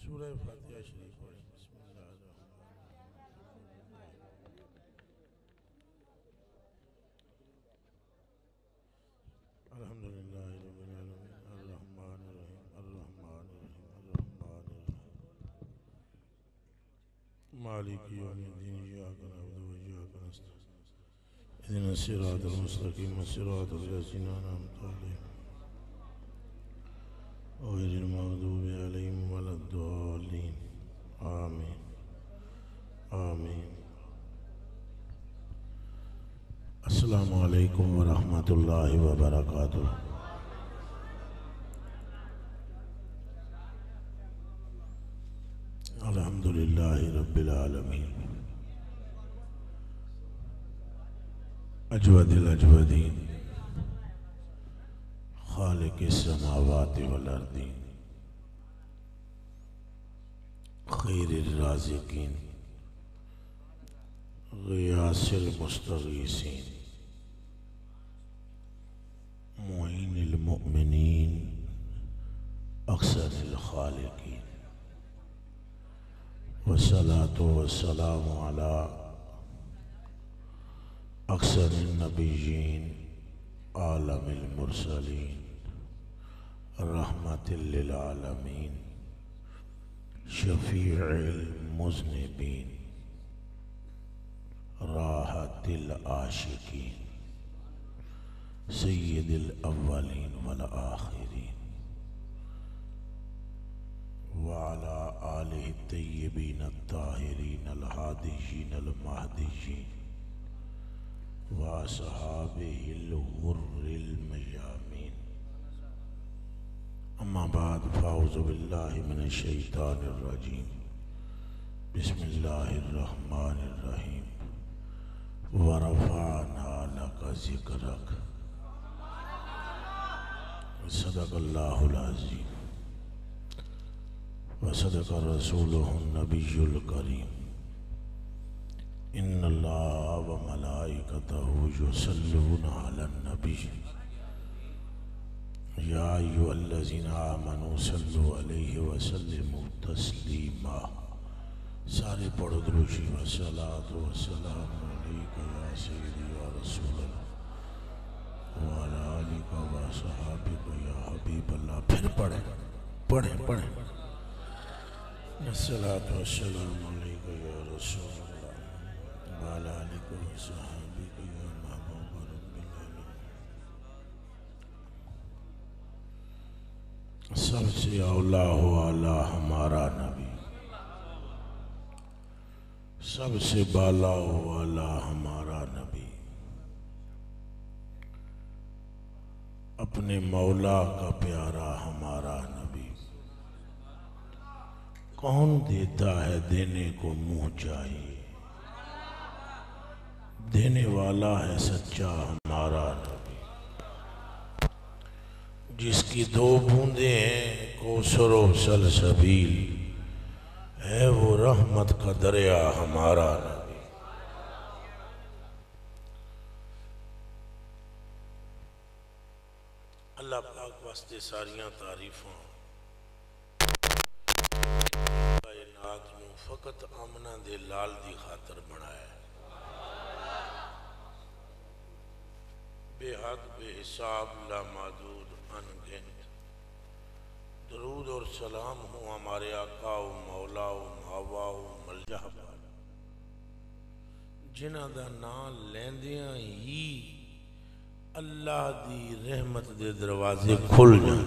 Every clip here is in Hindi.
सूरह फातिहा शरीफ पढ़ें। अल्हम्दुलिल्लाहि रब्बिल आलमीन अर्रहमानिर रहीम मालिकी यौमिद्दीन इय्याका नअबुदु व इय्याका नस्तईन इहदिनस सिरातल मुस्तक़ीम सिरातल लज़ीना अनअमता अलैहिम गैरिल मग़दूबि अलैहिम वलद्दाल्लीन आमीन आमीन। अस्सलामु अलैकुम व रहमतुल्लाहि व बरकातुहू। अल्हम्दुलिल्लाहि रब्बिल आलमीन अजवदिल अजवदीन खालिक़िस समावाति वल अर्दीन खैरिर राज़िक़ीन ग़ियासिल मुस्तग़ीसीन मुईनिल मुअमिनीन अक्सरिल ख़ालिक़ीन वस्सलातु वस्सलामु अला अक्सरिन नबिय्यीन आलमिल मुरसलीन रहमतिल लिल आलमीन शफ़ीइल मुज़निबीन राहतिल आशिकीन सय्यिदिल अव्वलीन वल आखिरीन व अला आलिहि तय्यबीन अत्ताहिरीन अल हादियीन अल महदियीन व असहाबिहिल गुर्रिल मयामीन। अम्मा बाद फ़अऊज़ु बिल्लाहि मिनश शैतानिर रजीम बिस्मिल्लाहिर रहमानिर रहीम व रफ़अना लका ज़िक्रक सदक़ल्लाहुल अज़ीम व सदक़ रसूलुहुन नबियुल करीम। इन्नल्लाह व मलाइकतहु युसल्लूना अलन नबी या अय्युहल्लज़ीना आमनू सल्लु अलैहि व सल्लिमू तस्लीमा। सारे पढ़ो दुरूद शरीफ। वस्सलातु वस्सलामु अलैका या सय्यदी या रसूलल्लाह व अला आलिका व असहाबिका या हबीबल्लाह। फिर पढ़े पढ़े पढ़े। अस्सलातु वस्सलामु अलैका या रसूलल्लाह व अला आलिका व असहाबिका या महबूब रब्बिल आलमीन। सबसे औला हो आला हमारा नबी, सबसे बाला हो आला हमारा नबी, अपने मौला का प्यारा हमारा नबी। कौन देता है देने को मुँह चाहिए, देने वाला है सच्चा हमारा नबी। जिसकी दो बूंदे हैं कौसर व सलसबील, है वो रहमत का दरिया हमारा नबी। अल्लाह पाक वास्ते सारियां तारीफां। कायनात नूं फकत आमना दे लाल दी खातर बनाया। बेहद बेहिसाब लामादूद अनगिनत दरूद और सलाम हो हमारे आका व मौला व मावा व मलजा पर, जिन्हां दा नाम लैंदियां ही अल्लाह दी रहमत दे दरवाजे खुल जाए।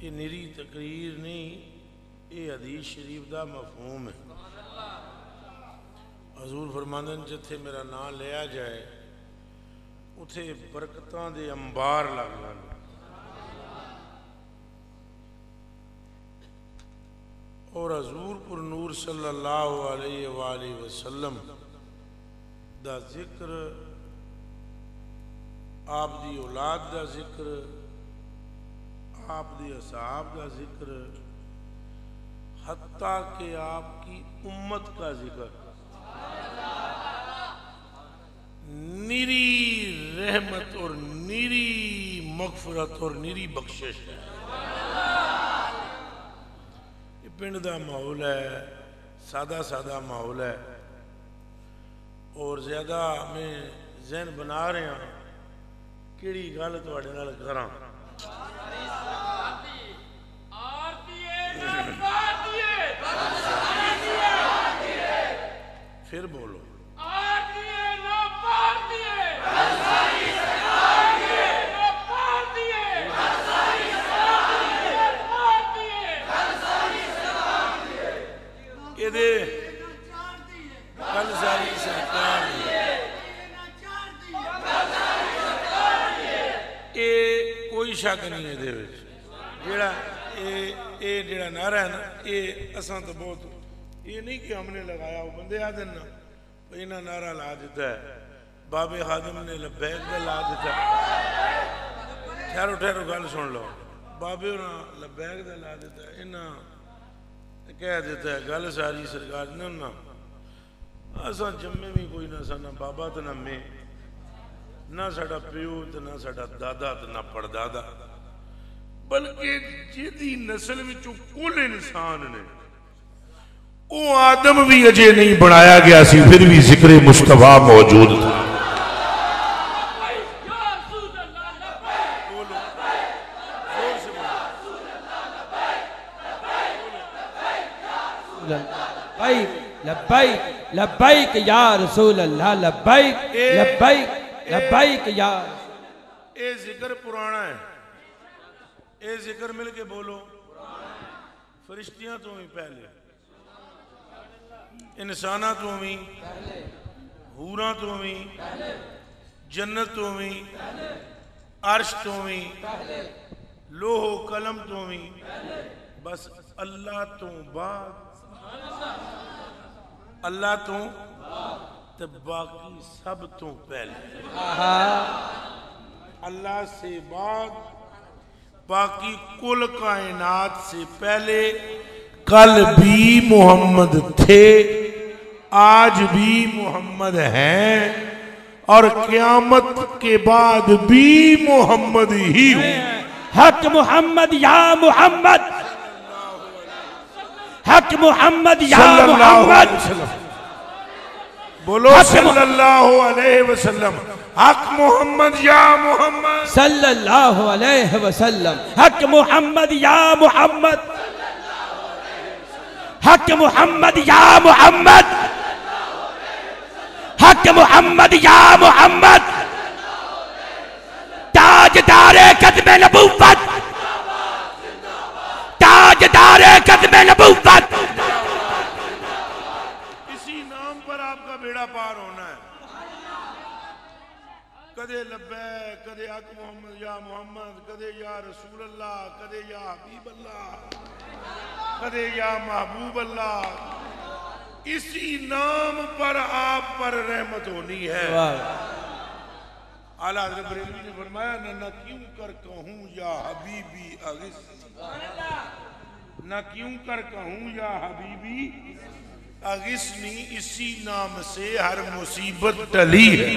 ये निरी तकरीर नहीं, ये हदीस शरीफ दा मफहूम है। हजूर फरमांदे ने जिथे मेरा नाम लिया जाए उथे बरकतां दे अंबार लग जाण। और हजूर पुर नूर सल्लल्लाहु अलैहि वसल्लम दा जिक्र, आप दी औलाद दा जिक्र, आप दी असहाब का जिक्र, हत्ता के आपकी उम्मत का जिक्र निरी रहमत और निरी मगफरत और निरी बख्शिश है। पिंड का माहौल है, सादा सादा माहौल है और ज़्यादा मैं जहन बना रहा किहड़ी गल तुहाडे नाल करां। फिर बोलो कल सारी सरकार ये कोई शक नहीं है जेड़ा जेड़ा नारा है ना ये असां तो बहुत ये नहीं कि हमने लगाया, वो बंदे आदे ना इन्हें नारा ला दिता है, बाबे खादिम ने लब्बैक का ला दिता। ठहरो ठहरो गल सुन लो, बाबे लब्बैक का ला दिता, इन्हें कह दिता है गल सारी सरकार ने ना असा जम्मे भी कोई ना सा, ना बाबा तो ना मैं, ना साडा प्यो तो ना साडा दादा तो ना परदादा, बल्कि जिहदी नस्ल विचों कुल इंसान ने वो आदम भी अजे नहीं बनाया गया सी, फिर भी जिक्र मुस्तफा मौजूद था। लब्बैक लब्बैक या रसूल अल्लाह, लब्बैक लब्बैक लब्बैक या। ये जिक्र पुराना है, ये जिक्र मिल के बोलो फरिश्तियां तो भी पहले, इंसाना तो भी, हूरा तो भी, जन्नत तो भी, अर्श तो भी, लोहो कलम तो भी, बस अल्लाह तो बाद, अल्लाह तो बाकी सब तो पहले, अल्लाह से बाद बाकी कुल कायनात से पहले कल भी मोहम्मद थे, आज भी मोहम्मद हैं और क़यामत के बाद भी मोहम्मद ही हों। हक मोहम्मद या मोहम्मद, हक मोहम्मद या मोहम्मद, बोलो सल्लल्लाहु अलैहि वसल्लम। हक मोहम्मद या मोहम्मद सल्लल्लाहु अलैहि वसल्लम। हक मोहम्मद या मोहम्मद, हक मोहम्मद या मोहम्मद, हक मोहम्मद या मोहम्मद। ताजदारे कदमे नबुव्वत, ताजदारे कदमे नबुव्वत। इसी नाम पर आपका बेड़ा पार होना है। कदे लब्बैक, कदे हक मोहम्मद या मोहम्मद, कदे या रसूल अल्लाह, कदे या हबीब अल्लाह, कदे या महबूब अल्लाह। इसी नाम पर आप पर रहमत होनी है। आला हज़रत बरेलवी ने फरमाया न क्यों कर कहूँ या हबीबी अगिस, न क्यों कर कहूँ या हबीबी अगिसनी, इसी नाम से हर मुसीबत टली है।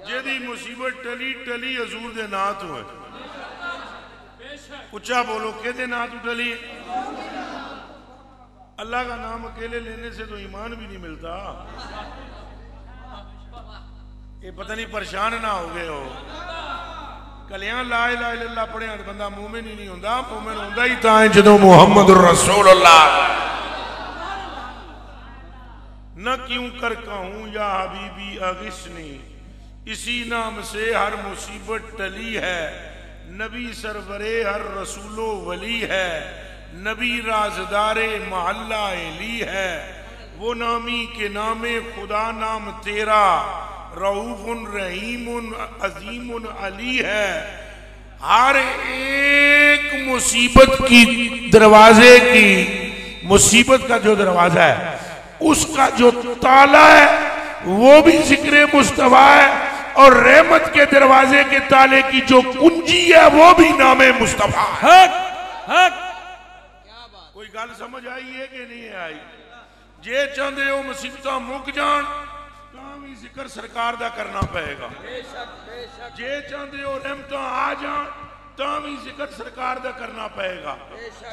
जेदी मुसीबत टली टली हजूर दे नां तो है। उच्चा बोलो केदे नां तो टली है? अल्लाह का नाम अकेले लेने से तो ईमान भी नहीं मिलता। ये पता नहीं परेशान ना हो गए हो, कलियां ला इलाहा इल्लल्लाह पढ़िया तो बंदा मोमिन ही नहीं होता। मोमिन होता ही तां जदों मुहम्मदुर रसूलुल्लाह। न क्यों कर कहूँ या हबीबी अगिसनी, इसी नाम से हर मुसीबत टली है। नबी सरवरे हर रसूलो वली है, नबी राजदारे महल्ला एली है। वो नामी के नामे खुदा नाम तेरा, रऊफुन रहीमुन अजीमुन अली है। हर एक मुसीबत की दरवाजे की, मुसीबत का जो दरवाजा है उसका जो ताला है वो भी जिक्र मुस्तफा है, और रहमत के दरवाजे के ताले की जो कुंजी है वो भी नामे मुस्तफा है। कोई गल समझ आई है कि नहीं आई? जे चाहते हो मुसीबत मुक जान तां भी जिक्र सरकार दा करना पएगा। जे चाहते हो रहमत आ जान तां भी जिक्र सरकार दा करना पेगा।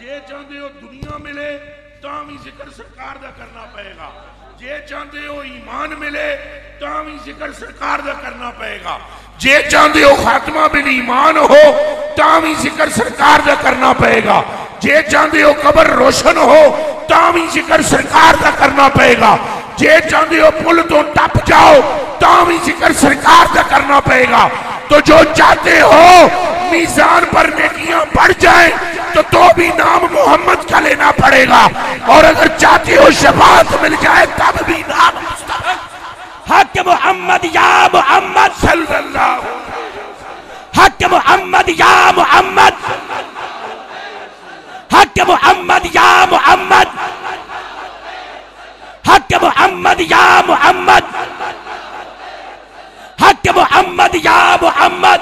जे चाहते हो दुनिया मिले तां भी जिक्र सरकार दा करना पेगा। जे चाहते हो ईमान मिले तां भी जिक्र सरकार दा करना पेगा। जे चाहते हो खात्मा बिल ईमान हो तां भी जिक्र सरकार दा करना पेगा। जे चाहते हो कब्र रोशन हो तां भी जिक्र सरकार दा करना पेगा। जे चाहते हो पुल तो टप जाओ तां भी जिक्र सरकार दा करना पेगा। तो जो चाहते हो मीज़ान पर नेकियां बढ़ जाए तो भी नाम मोहम्मद का लेना पड़ेगा। और अगर चाहते हो शफाअत मिल जाए तब भी नाम मुस्तफा हक मोहम्मद या मोहम्मद सल्लल्लाहु हक मोहम्मद या मोहम्मद हक मोहम्मद या मोहम्मद हक मोहम्मद या मोहम्मद हक मोहम्मद या मोहम्मद।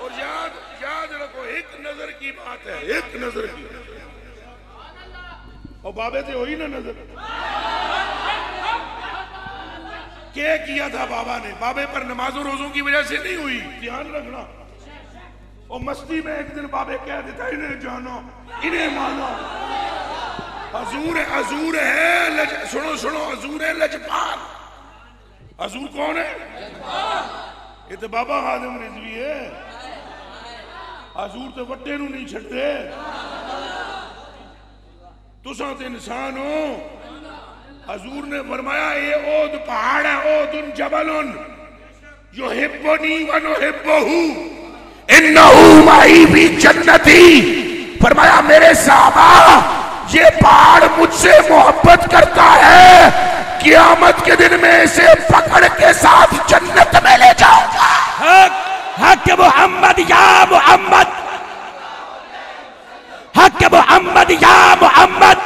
और याद रखो एक नजर की बात है, एक नजर की। और बाबे से हुई ना नजर। क्या किया था बाबा ने? बाबे पर नमाजों रोजों की वजह से नहीं हुई, ध्यान रखना। और मस्ती में एक दिन बाबे कह देता इन्हें जानो इन्हें मानो। हजूर है सुनो सुनो, हजूर है लजपाल। हजूर कौन है? ये तो बाबा खादिम रिजवी है। हजूर तो वट्टे नू नहीं छड्डे। तुसा तो इंसान हो। हजूर ने फरमाया ये ओद पहाड़ है, ओदुन जबलुन युहिब्बुनी व नुहिब्बुहु इन्नहु माई भी जन्नती। फरमाया मेरे साहबा ये पहाड़ मुझसे मोहब्बत करता है, क़यामत के दिन में इसे पकड़ के साथ जन्नत में ले जाऊंगा। हक मोहम्मद या मोहम्मद हक मोहम्मद या मोहम्मद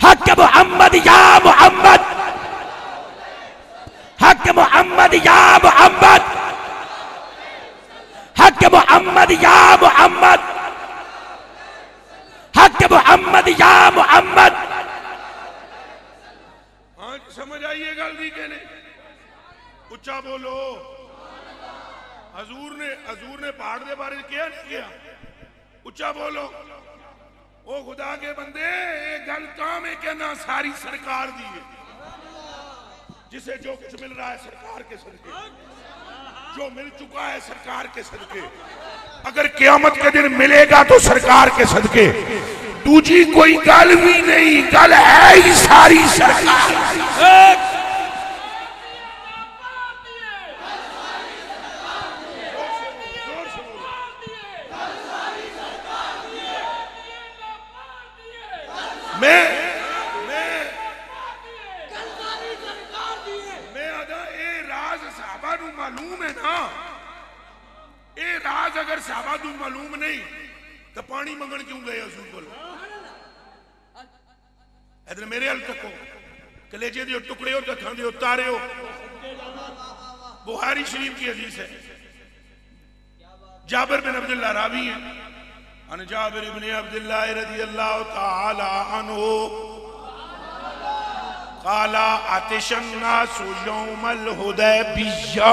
हक मोहम्मद या मोहम्मद हक मोहम्मद या मोहम्मद हक मोहम्मद या मोहम्मद हक मोहम्मद या मोहम्मद। हाँ समझ आइए गलती के नहीं, उच्चा बोलो। हजूर ने पहाड़ के बारे में क्या नहीं किया? उच्चा बोलो। ओ खुदा के बंदे गल काम है कहना सारी सरकार दी है। जिसे जो कुछ मिल रहा है सरकार के सदके, जो मिल चुका है सरकार के सदके, अगर क़यामत के दिन मिलेगा तो सरकार के सदके। दूजी कोई गल भी नहीं, गल है ही सारी सरकार। मैं आदा ए राज साहबा नू मालूम है ना। ए राज अगर साहबा नू मालूम नहीं तो पानी मंगन क्यों गए हजूर बोलो? इधर मेरे हल तको कलेजे दियो टुकड़े हो तो खांदे हो तारे हो। बुखारी शरीफ की हदीस है, जाबिर बिन अब्दुल्लाह रावी है। अन जाबिर इब्न अब्दुल्लाह रज़ियल्लाहु तआला अन्हु काला आतिशन नासु यौमल हुदैबिया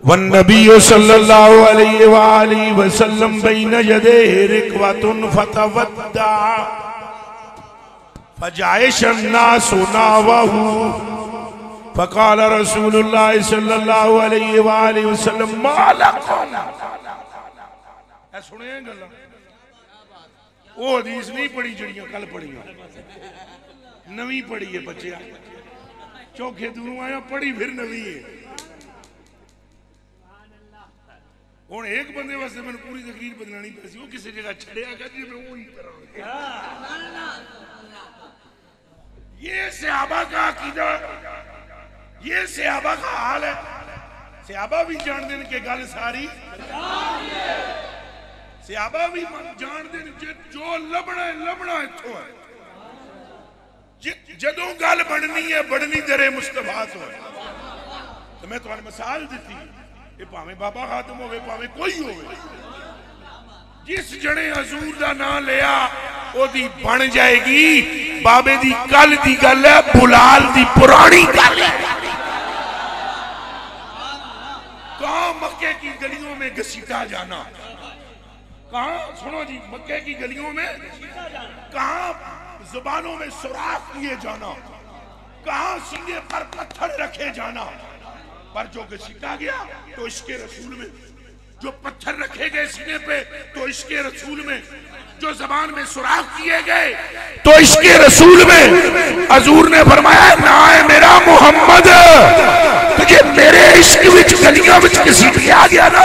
वन नबी सल्लल्लाहु अलैहि वसल्लम बैन यदैहि रिकवतुन फतवद्दा फजाइशन नासु नावहु फकाल रसूलुल्लाह सल्लल्लाहु अलैहि वसल्लम मालकुम। सुने गल्ला वो हदीस नहीं पढ़ी जड़ियां कल पढ़िया, नवी पढ़ी है बच्चे। चौखे दूरों आया पढ़ी फिर नवी है। हुण एक बंदे वास्ते मैंने पूरी तकरीर बदलानी पैसी, वो किसी जगह छड़िया कर जी मैं वही करा। ये सहाबा का अकीदा, ये सहाबा का हाल है। सहाबा भी जान देन के गल सारी, सहाबा भी जान देन जो लबना इत्थों है। जदों गल बननी है बढ़नी दरे मुस्तफा तो है। तो मैं तुम्हें मिसाल दी, ये भावें बाबा खातम होवे भावें कोई होवे, जिस जने हजूर दा नाम लिया ओदी बन जाएगी। बाबे दी कल दी गल है, बुलाल दी पुरानी गल है। में घसीटा जाना। कहां, सुनो जी, मक्के की गलियों में कहां जुबानों में सुराख किए जाना, कहां सीने पर पत्थर रखे जाना। पर जो घसीटा गया तो इसके रसूल में, जो पत्थर रखे गए सीने पे तो इसके रसूल में, जो जबान में सुराख किए गए तो इसके रसूल में। हजूर ने फरमाया ना है मेरा मोहम्मद, तुझे मेरे इश्क विच गलियां विच घसीटा गया ना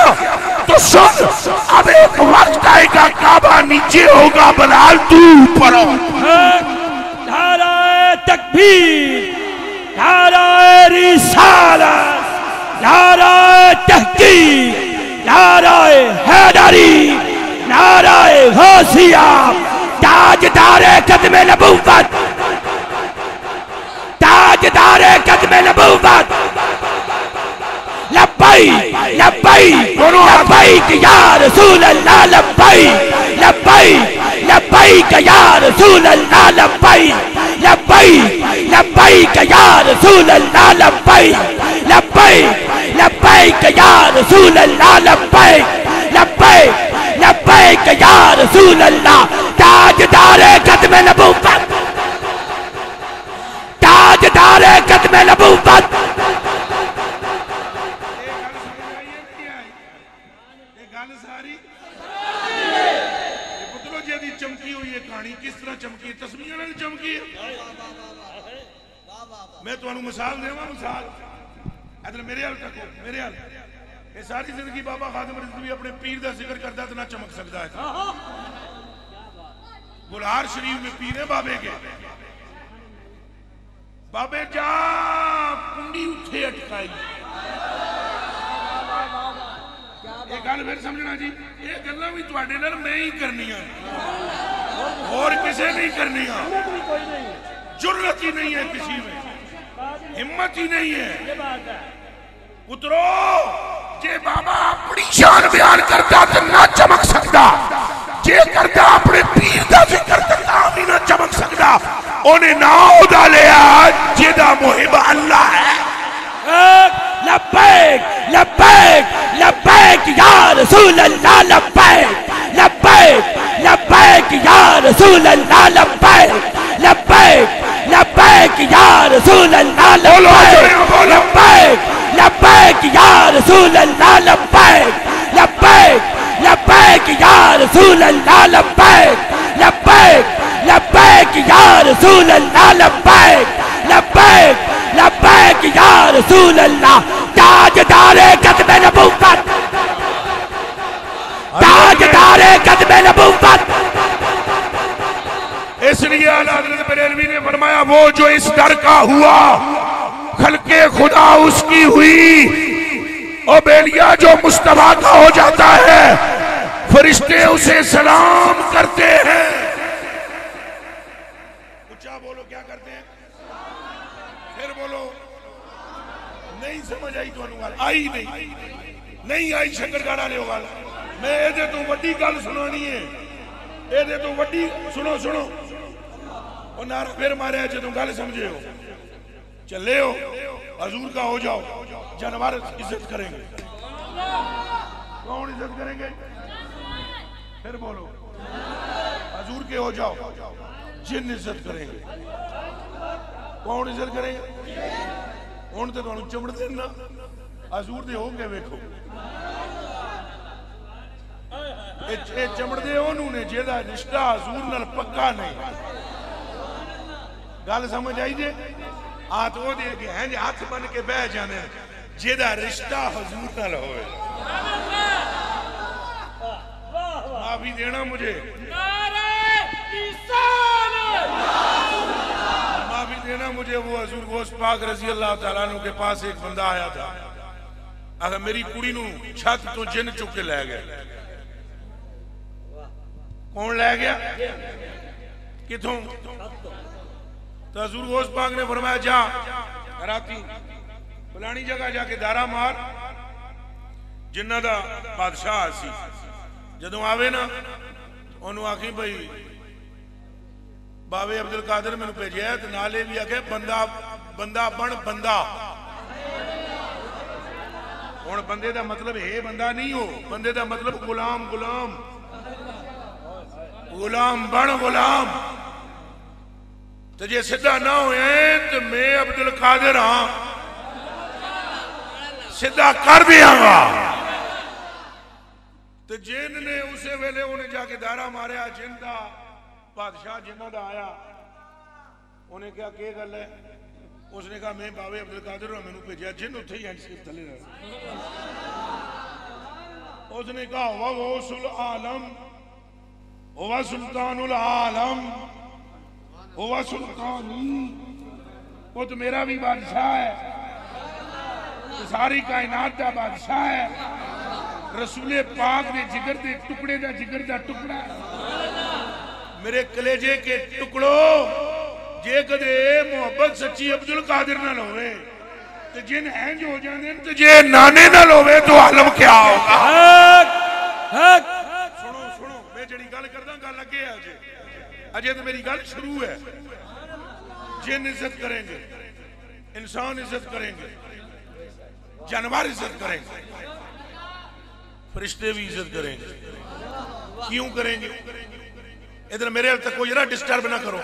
तो सुन, अब एक वक्त आएगा काबा नीचे होगा, बलाल तू ऊपर हो। नाराए तकबीर, नाराए रिसालत, नाराए तहकीक, नाराए हैदरी, नाराए गौसिया, ताजदारे कदमे नबूवत, ताजदारे कदमे नबूवत। लब्बैक लब्बैक लब्बैक या रसूल अल्लाह, लब्बैक लब्बैक लब्बैक या रसूल अल्लाह, लब्बैक लब्बैक लब्बैक या रसूल अल्लाह, लब्बैक लब्बैक लब्बैक या रसूल अल्लाह, लब्बैक लब्बैक लब्बैक या रसूल अल्लाह। ताजदारे कदमे नबूवत, ताजदारे कदमे नबूवत। चमकी हुई है कहानी, किस तरह चमकी है, तस्वीर ने चमकी है। मैं तुम्हें मिसाल देवा, मिसाल इधर मेरे हाल तक, मेरे हाल ये सारी जिंदगी बाबा खादिम रिजवी अपने पीर का जिक्र करता तो ना चमक सकता है। बुलहार शरीफ में पीर है बाबे के, बाबे जा कुंडी उठे अटकाई। एक गल फिर समझना जी, ये गल्लां भी तुहाडे नाल मैं ही करनियां, और किसी नहीं करनियां। जुर्रत ही नहीं है किसी में, हिम्मत ही नहीं है। पुत्रो जे बाबा अपनी शान बयान करता तो ना चमक सकता, जे करता अपने पीर का जिक्र करता भी ना चमक सकता। उन्हें ना उदा लिया जेदा मुहिब अल्लाह है। लब्बैक लब्बैक लब्बैक या रसूल अल्लाह, लब्बैक लब्बैक लब्बैक या रसूल अल्लाह, लब्बैक लब्बैक लब्बैक या रसूल अल्लाह, लब्बैक लब्बैक या रसूल अल्लाह, लब्बैक लब्बैक लब्बैक या रसूल अल्लाह, लब्बैक लब्बैक लब्बैक या रसूल अल्लाह, लब्बैक लब्बैक लब्बैक या रसूल अल्लाह। ताजदारे कदमे नबूवत, ताजदारे कदमे नबूवत। इसलिए आला हज़रत बरेलवी ने फरमाया वो जो इस दर का हुआ खल्के खुदा उसकी हुई। ओ बेलिया जो मुस्तफा का हो जाता है फरिश्ते उसे सलाम करते हैं। ऊंचा बोलो, क्या करते हैं? फिर बोलो, नहीं समझ आई तो आई नहीं आई शंकर गाड़ा ले वाला। मैं ये तो वड्डी गल सुनानी है, ये तो वड्डी सुनो सुनो। और नारा फिर मारे जो तुम गल समझे हो, चले हो हजूर का हो जाओ, जानवर इज्जत करेंगे। कौन इज्जत करेंगे? फिर बोलो, हजूर के हो जाओ, जिन इज्जत करेंगे। कौन इज्जत करेंगे? हूं तो तुहानू चमड़ देना, हजूर दे हो गए। वेखो ये चमड़दे ओनू ने जेदा रिश्ता हजूर नाल पक्का नहीं। गल समझ आई जे? हाथ वो दे के हैं हाथ बन के बह जाने जेदा रिश्ता हजूर नाल होवे। माफी देना मुझे, माफी देना मुझे। वो हजूर गौस पाक रजी अल्लाह तआला अन्हु के पास एक बंदा आया था, अगर मेरी कुड़ी नू छत तो जिन चुक के लै गए। कौन लै गया? किथों? तो हजूर गौस पाक ने फरमाया जा राती फलानी जगह जाके दारा मार, जिन्ना दा बादशाह सी जदों आवे ना ओनू आखी भाई बाबे अब्दुल कादिर मैनू भेजिया तो नाले भी आखे बंदा बंदा बन बंदा। हुण हुण बंदे दा मतलब है बंदा नहीं हो, बंदे दा मतलब गुलाम गुलाम गुलाम बन गुलाम। तो जे सीधा ना होए तो मैं अब्दुल कादिर हाँ, सीधा कर दियांगा। तो जिन ने उसे वेले उन्हें जाके दारा मारिया, जिन का बादशाह जिन्ना दा आया, उन्हें क्या के गल है? उसने कहा मैं बाबे अब्दुल कादिर मैनू भेजा, जिन उथे ही हैंडशेक थले रह। उसने कहा वह गौसुल आलम, वह सुल्तानुल आलम, वह सुल्तानी, वो तो मेरा भी बादशाह है, तो सारी कायनात का बादशाह है। रसूले पाक ने जिगर दे टुकड़े का जिगर का टुकड़ा है। मेरे कलेजे के टुकड़ो, जे कदे मोहब्बत सच्ची अब्दुल कादिर नाल होवे ते जिन इंज हो जांदे ते जे नाने नाल होवे तो आलम क्या होगा। सुनो सुनो, मैं जेड़ी गल करदा गल अगे है, अजे तो मेरी गल शुरू है। जिन इज्जत करेंगे, इंसान इज्जत करेंगे, जानवर इज्जत करेंगे, फरिश्ते भी इज्जत करेंगे। क्यों करेंगे? इधर मेरे तक को जरा डिस्टर्ब ना करो।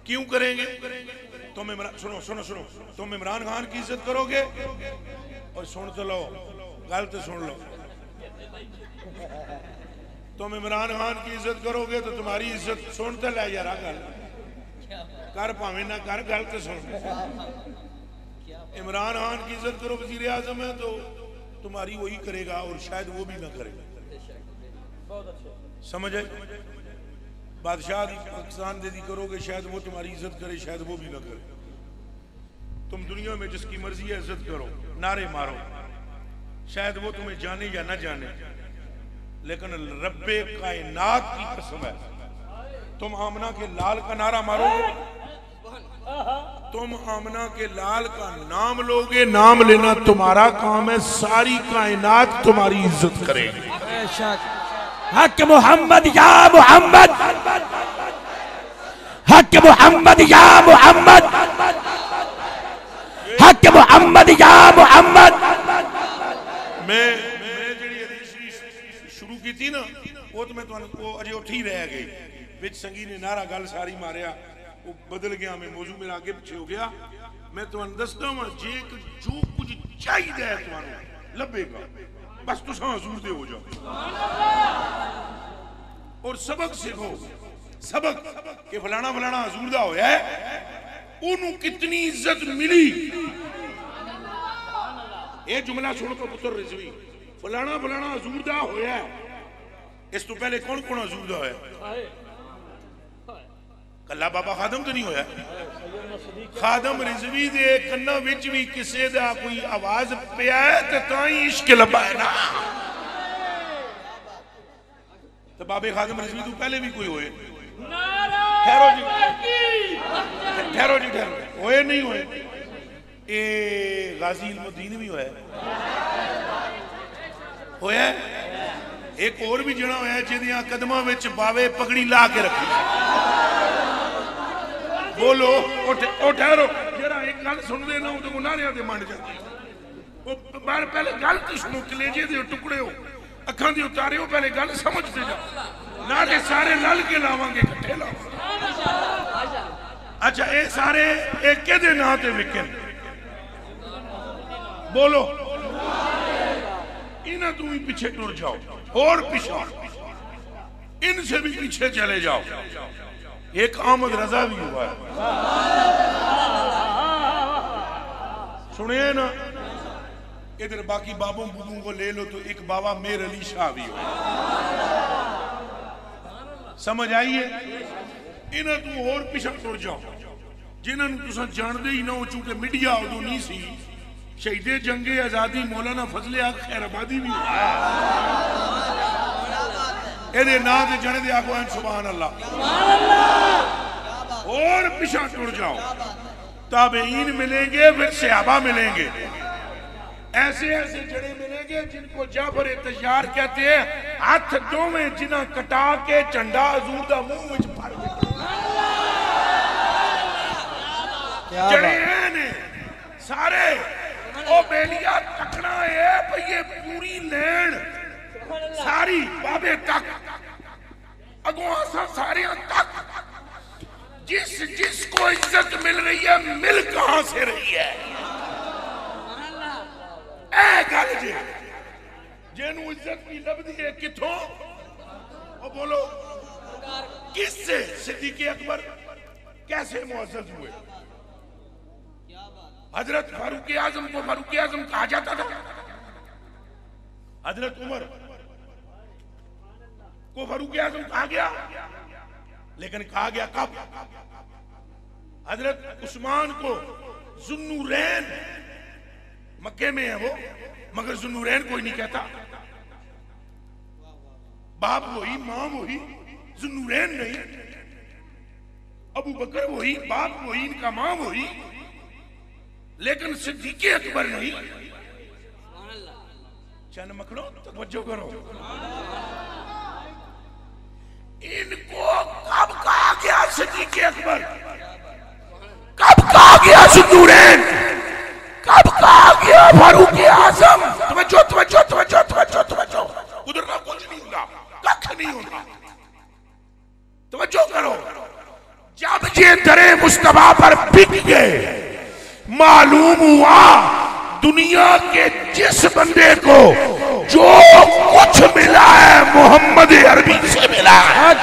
क्यों करेंगे? तुम सुनो सुनो सुनो, तुम इमरान खान की इज्जत करोगे और सुन तो लो, गल तो सुन लो। तुम इमरान खान की इज्जत करोगे तो तुम्हारी इज्जत सुन तो ले यार, गल कर भावे ना कर, गल तो सुन। इमरान खान की इज्जत करो, वजीर आजम है, तो तुम्हारी वही करेगा और शायद वो भी ना करेगा। समझ आए? बादशाह की पाकिस्तान दे दी करोगे, शायद वो तुम्हारी इज्जत करे, शायद वो भी ना करे। तुम दुनिया में जिसकी मर्जी है इज्जत करो, नारे मारो, शायद वो तुम्हें जाने या ना जाने, लेकिन रब्बे कायनात की कसम है, तुम आमना के लाल का नारा मारोगे, तुम आमना के लाल का नाम लोगे, नाम लेना तुम्हारा काम है, सारी कायनात तुम्हारी इज्जत करेगी। हक मोहम्मद या मोहम्मद, हक मोहम्मद या मोहम्मद, हक मोहम्मद या मोहम्मद। मैं जी हदीस शुरू की थी ना, वो तो मैं वो अजे उठी रह गई, बिच संगी ने नारा गल सारी मारिया, वो बदल गया, मैं मौजू मेरा आगे पीछे हो गया। मैं तुम्हें दसदा वा, जे जो कुछ चाहिए है तुम्हें लभेगा, बस तुम हजूर दे हो जाओ और सबक सीखो। सबक कि फलाना फलाना हजूर दा होया है, उन्होंने कितनी इज्जत मिली। ये जुमला सुन को पुत्र रिजवी, फलाना फलाना हजूर दा होया है। इस तो पहले कौन कौन हजूर दा होया? कल्ला बाबा खादम तो नहीं होया? खादम रिजवी दे कन्ना विच भी किसे दा कोई आवाज पिया है तो ताई इश्क लबा है ना। तो बाबे खादम रिजवी तो पहले भी कोई होए? ठहरो जी, ठहरो जी, ठहरो, होए नहीं होए? ए गाजी इल्मुद्दीन भी होया, होया। एक और भी जना होया जिहदियां कदमां विच बावे पगड़ी ला के रखी। बोलो ओ ठहरो, जरा एक गल सुन लेना, तो नारियां ते मंड जाती। वो बार पहले गल तो सुनो, कलेजे दे टुकड़े हो, अखां दी उतारे हो, पहले गल समझते जाओ ना कि सारे लल के लावांगे, इकट्ठे लावांगे। अच्छा, ये सारे एक के नां ते विकन? बोलो, इन्हां तू ही पीछे टुर जाओ और पीछे, इनसे भी पीछे चले जाओ। एक अहमद रजा भी हुआ है, सुनिए ना। इधर बाकी बाबों बुबों को ले लो तो एक बाबा मेर अली शाह भी हुआ। समझ आइए? इन्हें तू और पिछड़ तुर जाओ, जिन्होंने तुम जानते ही ना हो, चूंकि मीडिया उदो नहीं सी। शहीदे जंगे आजादी मौलाना फजले आग खैराबादी भी हुआ। ये ना से जने दे आखो सुभान अल्लाह। और पिछा टुर जाओ, ताबईन मिलेंगे, फिर सहाबा मिलेंगे, ऐसे ऐसे जड़े मिलेंगे जिनको जाफर तैयार कहते हैं। हाथ दोवें जिन्हें कटा के झंडा हजूर दा मुंह विच भर जड़े हैं ने सारे ओ बेलिया तकना है भाई, ये पूरी लैंड सारी बाबे तक अगों सारे तक जिसको इज्जत मिल रही है, मिल कहां से रही है? ए गल जे जेनू इज्जत की लभदी है किथों? ओ बोलो किससे? सिद्दीक़ अकबर कैसे मुअज़्ज़ज़ हुए? हजरत फारूक आजम को फारूक आजम कहा जाता था, हजरत उमर को फारूक आजम कहा गया, लेकिन कहा गया कब? हजरत उस्मान को ज़ुन्नूरैन, मक्के में है वो, मगर ज़ुन्नूरैन कोई नहीं कहता। बाप वही, मां वही, ज़ुन्नूरैन नहीं। अबू बकर वही, बाप वही, इनका मां वही, लेकिन सिद्दीक़ अकबर नहीं। चंद मकड़ो तवज्जो करो, इनको कब कहा गया सिद्दीक़ अकबर? कब कहा गया ज़ुन्नूरैन? कब कहा गया फारूक आज़म? तवज्जो तवज्जो तवज्जो तवज्जो तवज्जो, उधर का कुछ नहीं होगा, कख नहीं होगा, तवज्जो करो। जब ये दरे मुस्तफा पर बिक गए, मालूम हुआ दुनिया के जिस बंदे को जो कुछ मिला है मोहम्मद अरबी से मिला है।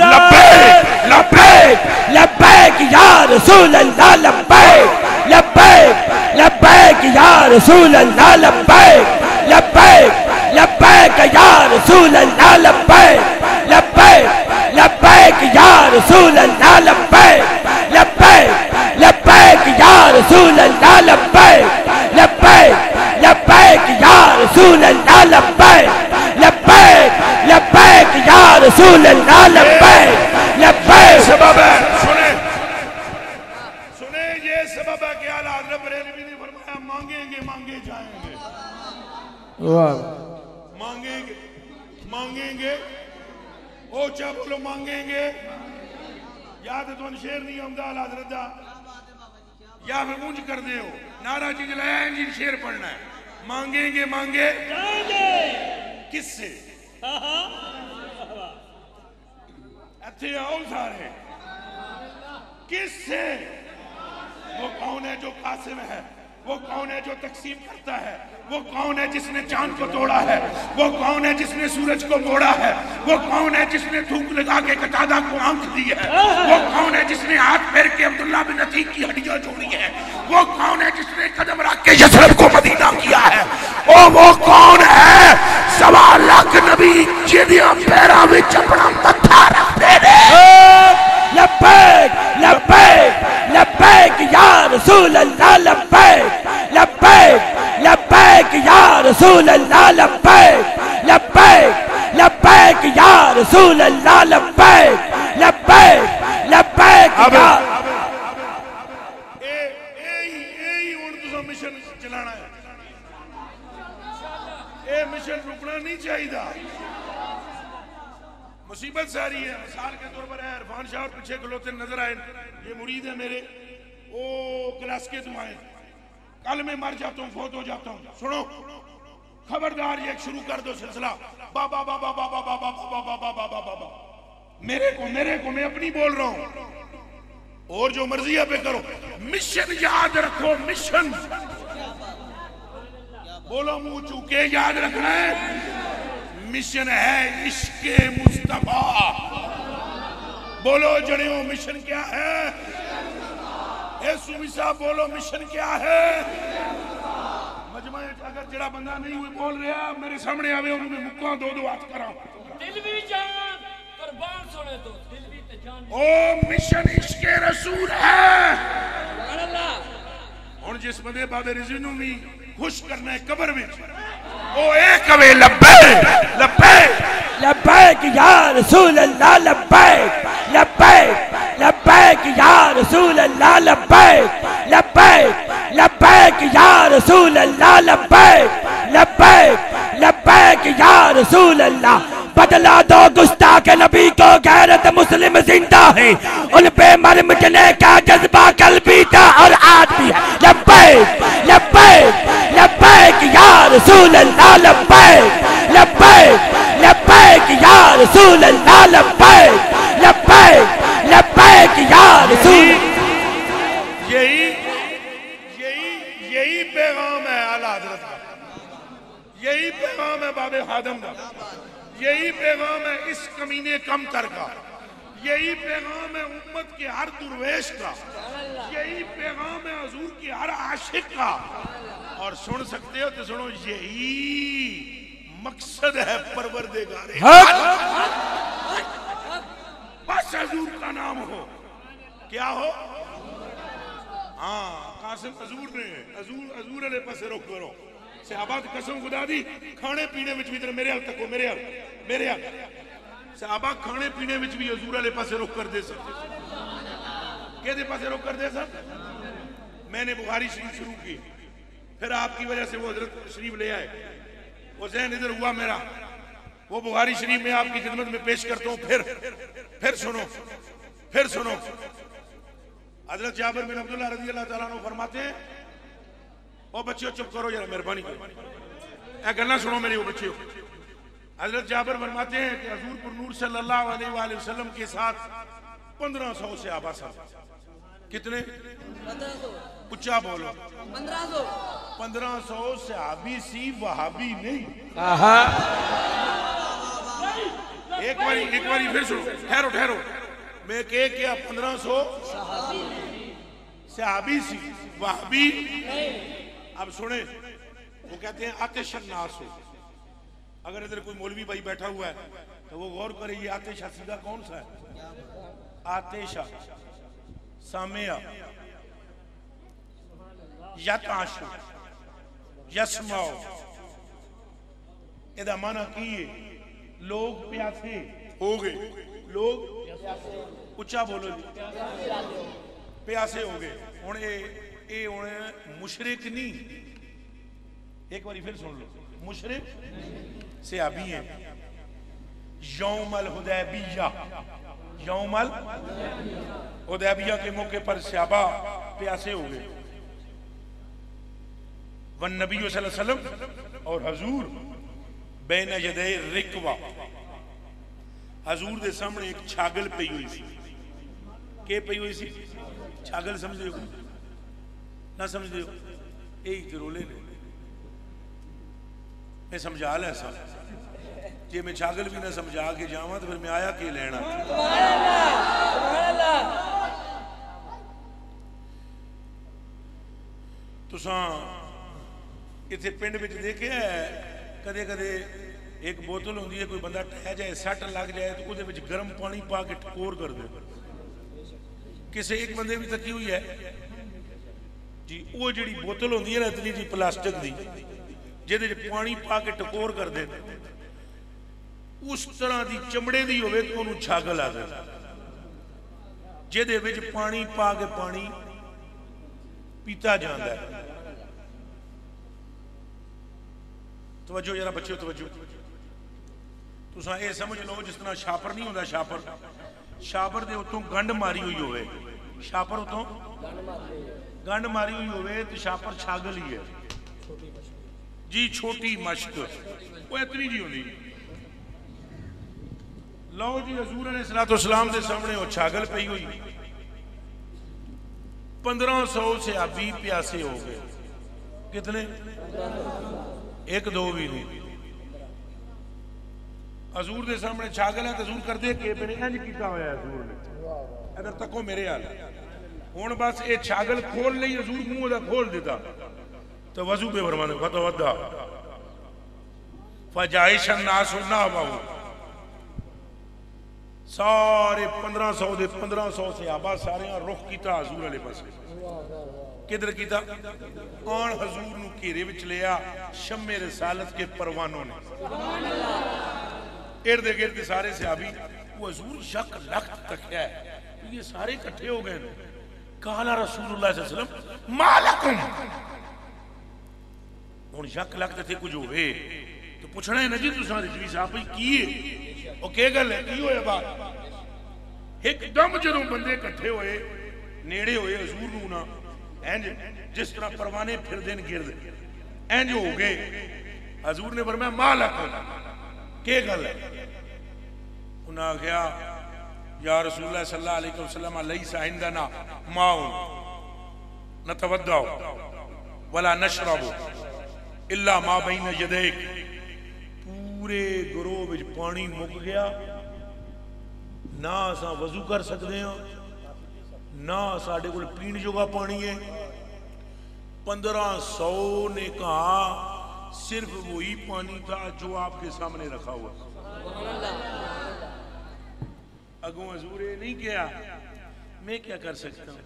लब्बैक लब्बैक लब्बैक या रसूल अल्लाह, लब्बैक लब्बैक लब्बैक या रसूल अल्लाह, लब्बैक लब्बैक लब्बैक या रसूल अल्लाह, लब्बैक लब्बैक लब्बैक या रसूल अल्लाह, लब्बैक लब्बैक लब्बैक या रसूल अल्लाह, लब्बैक लब्बैक लब्बैक या रसूल अल्लाह, लब्बैक लब्बैक लब्बैक या रसूल अल्लाह, लब्बैक लब्बैक। सबब है, सुने सुने, ये सबब है कि आला हज़रत बरेलवी ने फरमाया मांगेंगे मांगे जाएंगे, मांगेंगे मांगेंगे, ओ चा बोलो मांगेंगे। याद है तुम शेर नहीं आंदा आला हज़रत दा, या फिर मुंज कर दे हो नारा चीज लाया जी शेर पढ़ना है, मांगेंगे मांगे किससे? अच्छे आओ सारे, किससे? वो कौन है जो कासिम है? वो कौन है जो तकसीम करता है? वो कौन है जिसने चांद को तोड़ा है? वो कौन है जिसने सूरज को मोड़ा है? वो कौन है जिसने थूक लगा के कतादा को आंख दी है? वो कौन है जिसने हाथ फेर के अब्दुल्ला बिन अतीक की हड्डियां जोड़ी है? वो कौन है जिसने कदम रख के यसरब को मदीना किया है? ओ वो कौन है? 1.25 लाख नबी जिन्हें पैरों में अपना मत्था रखते हैं। लब्बैक लब्बैक लब्बैक या रसूल अल्लाह, लब्बैक लब्बैक लब्बैक या रसूल अल्लाह, लब्बैक लब्बैक लब्बैक या रसूल अल्लाह, लब्बैक लब्बैक लब्बैक या। मिशन चलाना है, ये मिशन रुकना नहीं चाहिए। मुसीबत सारी है, मिसाल के तौर पर है इरफान शाह और पीछे खलोते नजर आए, ये मुरीद है मेरे, ओ क्लास के दुआएं, कल मैं मर जाता हूँ, फोत हो जाता हूँ, सुनो खबरदार, ये शुरू कर दो सिलसिला बाबा बाबा बाबा बाबा बाबा बाबा बाबा बाबा। मेरे को मैं अपनी बोल रहा हूँ, और जो मर्जी है पे करो। मिशन याद रखो, मिशन बोलो मुंह चूके याद रखना है। मिशन है इश्क़े मुस्तफा। बोलो जड़ियों मिशन क्या है? सुमी साहब बोलो मिशन क्या है? मजमा अगर जरा बंदा नहीं हुई बोल रहा मेरे सामने आवे, उन्होंने मुक्का दो हाथ करा। दिल भी जान कुर्बान सुने तो दिल भी ते जान। ओ मिशन इश्क़े रसूल है। हुण जिस बंदे बाबे रिज़वी नूं भी खुश करना है कब्र में, ओ एक कवे लब्बैक लब्बैक लब्बैक या रसूल अल्लाह, लब्बैक लब्बैक लब्बैक या रसूल अल्लाह, लब्बैक लब्बैक लब्बैक या रसूल अल्लाह, लब्बैक लब्बैक लब्बैक या रसूल अल्लाह। बदला दो गुस्ताख नबी को, गैरत मुस्लिम जिंदा है, उन पे मर मिटने का जज्बा कल भी था और आज भी है। लब्बैक रसूल अल्लाह लब्बैक लब्बैक लब्बैक या रसूल अल्लाह लब्बैक लब्बैक लब्बैक या रसूल। यही पैगाम है आला हज़रत का, यही पैगाम है बाबे खादम का, यही पैगाम है इस कमीने कमतर का, यही पैगाम है उम्मत के हर दुर्वेश का, यही पैगाम है हुजूर के हर आशिक का। और सुन सकते हो तो सुनो, यही मकसद है परवरदिगार बस हुजूर का नाम हो, क्या हो? हाँ, कासिम हजूर ने हजूर अले पासे रुख करो। सहाबा की कसम खुदा दी, खाने पीने में भी मेरे हाल तक मेरे हाल सहाबा खाने पीने में भी हजूर अले पासे रुख कर दे सकते। केदे पासे रुख कर दे सर? मैंने बुखारी शरीफ शुरू की, फिर आपकी वजह से वो हजरत शरीफ ले आए, वो जहन इधर हुआ मेरा, वो बुखारी शरीफ में आपकी खिदमत में पेश करता हूं। फिर सुनो हजरत जाबिर बिन अब्दुल्लाह रज़ी अल्लाह ताला अन्हु फरमाते हैं, ओ बच्चियों चुप करो जरा, मेहरबानी करो, ए गल्ला सुनो मेरी। वो बच्चियों, हजरत जाबिर फरमाते हैं कि हुजूर पर नूर सल्लल्लाहु अलैहि वसल्लम के साथ 1500 सहाबा साहब। कितने? 1500। ऊंचा बोलो। 1500 सहाबी सी, वहाबी नहीं। एक बारी फिर सुनो, ठहरो मैं क्या 1500 सहाबी सी, वहाबी नहीं। अब सुने, वो कहते हैं आतिश नास हो। अगर इधर कोई मौलवी भाई बैठा हुआ है तो वो गौर करे, ये आतिशा सीधा कौन सा है? आतिशा सामिया यताशु यस्माओ, एदा माना की है लोग प्यासे हो गए, लोग उच्चा बोलो जी, प्यासे हो गए। हुण ये मुशरिक नहीं, एक बार फिर सुन लो, मुशरिक सहाबी है। यौमल हुदैबिया, यौमल हुदैबिया के मौके पर सहाबा प्यासे हो गए। वन नबी सल्लल्लाहु अलैहि वसल्लम और हजूर बैन यदे रिकवा, हजूर के सामने एक छागल पई हुई सी। के पई हुई सी? छागल समझते हो ना? समझते हो? यही रोले ने, मैं समझा ला सब। जे मैं छागल भी ना समझा के जावा तो फिर मैं आया के लेना। तुसा इतने पिंड में देखे कदे कदे एक बोतल होंगी है, कोई बंदा ठह जाए, सट लग जाए तो वो गर्म पानी पा के टकोर कर दे। किसी एक बंदे भी तकी हुई है जी, वो जी बोतल होंगी है ना इतनी जी प्लास्टिक की, जिहदे पानी पा के टकोर कर दे, उस तरह की चमड़े की होवे तो उन्होंने छागल आ जाए, जिहदे विच पानी पा के पानी पीता जाता है। तवज्जो जरा बच्चों, तवज्जो। तुसा ये समझ लो जिस तरह छापर नहीं होता, छापर दे उत्तों गंढ मारी हुई होवे, छापर उत्तों गंढ मारी हुई होवे तो छापर छागल ही है जी, छोटी मश्क वो इतनी जी होती। लो जी, हजूर अलैहिस्सलाम के सामने वो छागल पई हुई, 1500 सहाबी प्यासे हो गए। कितने? एक दो भी नहीं। हजूर के सामने छागल है तो हजूर कर दे के इंज किया होया हजूर ने, इधर तको मेरे हाल। हुण बस ये छागल खोल ली, हजूर मुंह दा खोल दिता तो वजू पे फरमाने फतवद्दा फजाइशन नास ना बाबू। सारे 1500 दे 1500 सहाबा सारे रुख किया हजूर वाले पासे। किधर किया? आन हजूर नूं घेरे विच लिया शम्मे रिसालत के परवानों ने, इर्द गिर्द सारे सहाबी। वो हजूर शक लख्त तकिया है, ये सारे इकट्ठे हो गए। काला रसूलुल्लाह सल्लल्लाहु अलैहि वसल्लम मालकुम, हुण शक लख्त थे कुछ होवे तो पूछना है ना जी, तुसां रिजवी साहब भाई की है, वो के गल है, की होया बात? एकदम जदों बंदे इकट्ठे होए नेड़े होए हजूर नूं ना, इंज जिस तरह परवाने फिरदे ने गिरद, इंज हो गए। हजूर ने फरमाया मालक के गल है? उन्हें आख्या या रसूलुल्लाह सल्लल्लाहु अलैहि वसल्लम लैसा इंदना माउन नतवद्दाउ वला नशरबु इल्ला मा बैन यदैक। पूरे ग्रोह विच पानी मुक गया, ना असा वजू कर सकते हैं, ना साढ़े कोल पीण जोगा पानी है। 1500 ने कहा सिर्फ वही पानी था जो आपके सामने रखा हुआ। अगों हजूर नहीं किया, मैं क्या कर सकता हूं,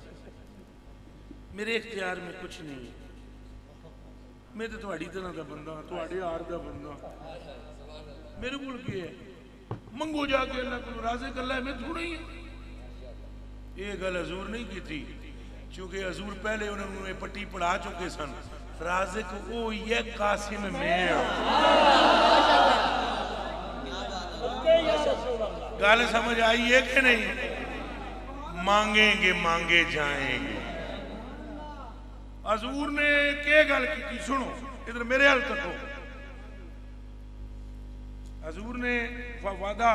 मेरे इख्तियार में कुछ नहीं है, मैं तो थोड़ी तरह का बंदा, थोड़े हार का बंदा, मेरे को क्या है, मंगो जाके अल्लाह को राज़ी कर ला, मैं थोड़ा ही है। ये गल हजूर नहीं की थी, क्योंकि हजूर पहले उन्होंने पट्टी पढ़ा चुके सन, राज़िक वो ये कासिम में। गल समझ आई है कि नहीं? मांगेंगे मांगे जाएंगे। हजूर ने क्या गल की? सुनो इधर मेरे हाल तक। हजूर ने वादा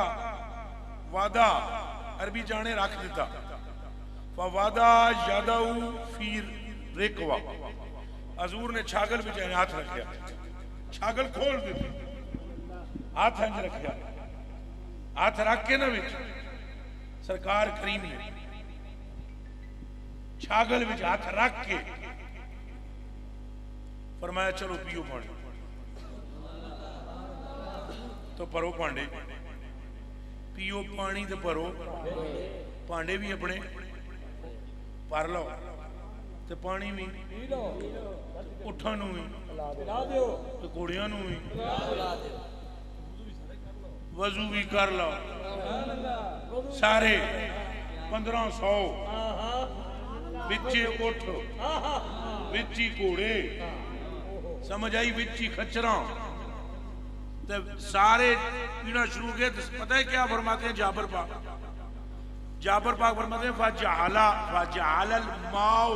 वादा अरबी जाने रख दिता। वादा यादऊ फीर रेकवा। हजूर ने छागल भी जाने हाथ रखा, छागल खोल दी, हाथ इंज रखा, हाथ रख के ना विच सरकार करीम ने छागल विच हाथ रख के फरमाया चलो पियो पानी। तो भरो भांडे, पियो पानी तो भरो, भांडे भी अपने भर लो, तो पानी भी उठा नू भी, घोड़िया नू भी, वजू भी कर लो, सारे 1500 विचे उठ, विची घोड़े, समझ आई, विची खच्चरा, सारे पीना शुरू किया। पता है क्या फरमाते हैं जाबर पाक? जाबर पाक फरमाते हैं फजअलल माउ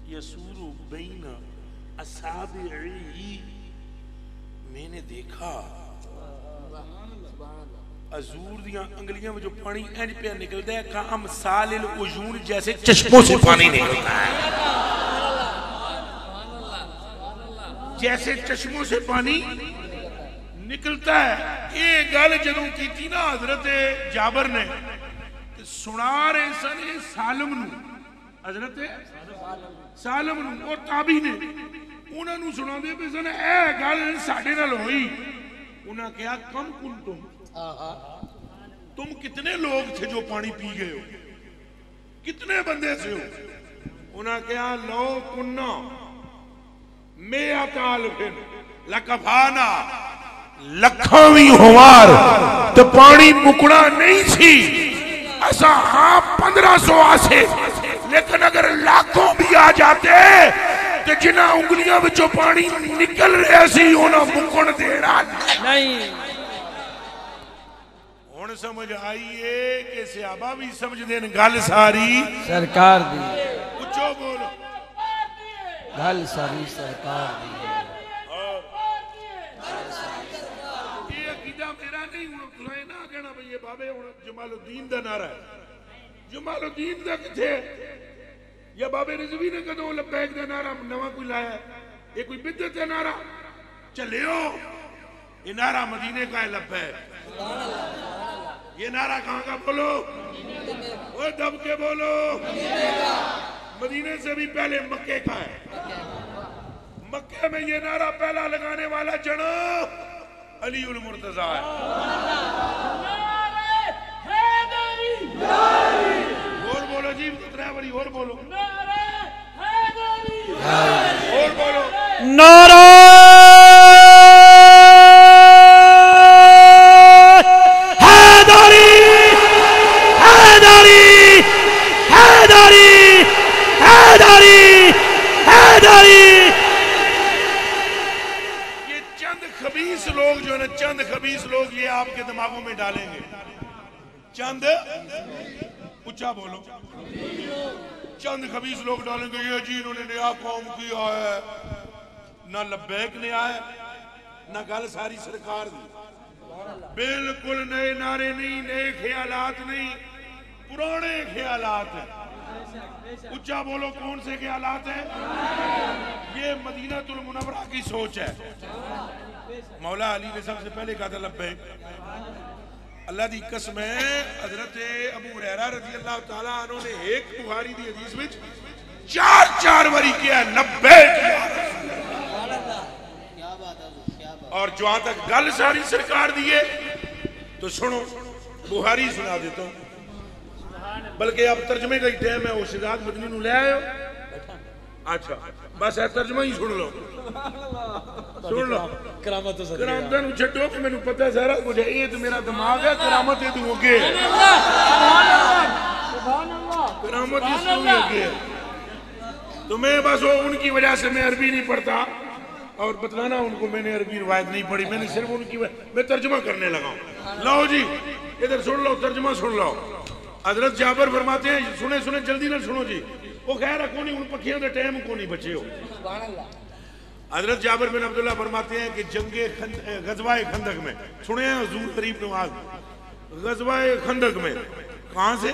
यसूरु बैन असाबिही। मैंने देखा हजूर दियां अंगलियां में जो पानी इंज पे निकलता है, काम सालिल उजून, जैसे चश्मों से पानी निकलता है, जैसे चश्मों से पानी निकलता है। ये गल जदों की थी ना हजरत जाबर ने, सुना रहे सन सालम नू, हजरत सालम नू और ताबी ने उन्होंने सुनाते पे सन, ए गल साडे नाल होई। उन्हें कहा कम कुल तुम कितने लोग थे जो पानी पी गए हो, कितने बंदे थे हो? उन्हें कहा लो कुन्ना लकफाना, लखों भी होवार तो पानी मुकना नहीं सी। ऐसा हाँ 1500 आसे, लेकिन अगर लाखों भी आ जाते तो जिन्हें उंगलियां विचों पानी निकल रहा सी उन्हें मुकन देना नहीं। हुण समझ आई है कि सहाबा भी समझते हैं गल सारी सरकार दी। उच्चो बोलो, गल सारी सरकार दी। ये अकीदा मेरा नहीं, हुण तुसां ना कहना भाई ये बाबे हुण जमालुद्दीन दा नारा है। जमालुद्दीन दा किथे? या बाबे रिजवी ने कदों लब्बैक दा नारा नवा कोई लाया? ये कोई बिदअत है नारा? चलियो ये नारा मदीने का है लब्बैक। ये नारा कहां का बोलो? वो दब के बोलो, मदीने से भी पहले मक्के का है। मक्के में ये नारा पहला लगाने वाला जनाब अली उल मुर्तजा है। और बोलो जी, ड्राइवरी और बोलो, और बोलो नारा हैदरी, हैदरी, हैदरी, हैदरी, हैदरी। ये चंद खबीस लोग जो है ना, चंद खबीस लोग ये आपके दिमागों में डालेंगे। चंद, ऊंचा बोलो, चंद खबीस लोग डालेंगे ये जी इन्होंने नया कौम किया है, ना लब्बैक ने आया ना गल सारी सरकार दी। बिल्कुल नए नारे नहीं, नए ख्यालात नहीं, पुराने ख्यालात हैं। उच्चा बोलो कौन से ख्यालात हैं? ये मदीनातुल मुनव्वरा की सोच है। मौला अली ने सबसे पहले कहा था लब्बैक। अल्लाह दी कसम है, हजरत अबू हुरैरा रज़ी अल्लाह तआला अन्हु ने एक बुखारी दी हदीस में चार बारी किया लब्बैक या और जहां तक गल सारी सरकार दी है तो सुनो, बुखारी सुना देता हूं, बल्कि अब तर्जमे का ही टाइम है। वो शिजात मदनी नू ले आयो। अच्छा बस है तर्जमा ही सुन लो, सुन लो। करामत करामत छो कि मैनू पता सारा कुछ है, ये तो मेरा दिमाग है। करामत ये तू अगे है, करामत अगे है। तो मैं बस वो उनकी वजह से मैं अरबी नहीं पढ़ता और बतलाना उनको मैंने अरबी रिवायत नहीं पढ़ी, मैंने सिर्फ उनकी मैं तर्जमा करने लगा हूं। लो जी इधर सुन लो, तर्जमा सुन लो। हजरत जाबर फरमाते हैं, सुने सुने जल्दी ना सुनो जी, वो खैर को नहीं, उन पखियों के टाइम को नहीं बचे हो। हजरत जाबर बिन अब्दुल्ला फरमाते हैं कि जंगे गजवाए खंदक में, सुने हैं हुजूर करीब नवाज, गजवाए खंदक में, कहां से?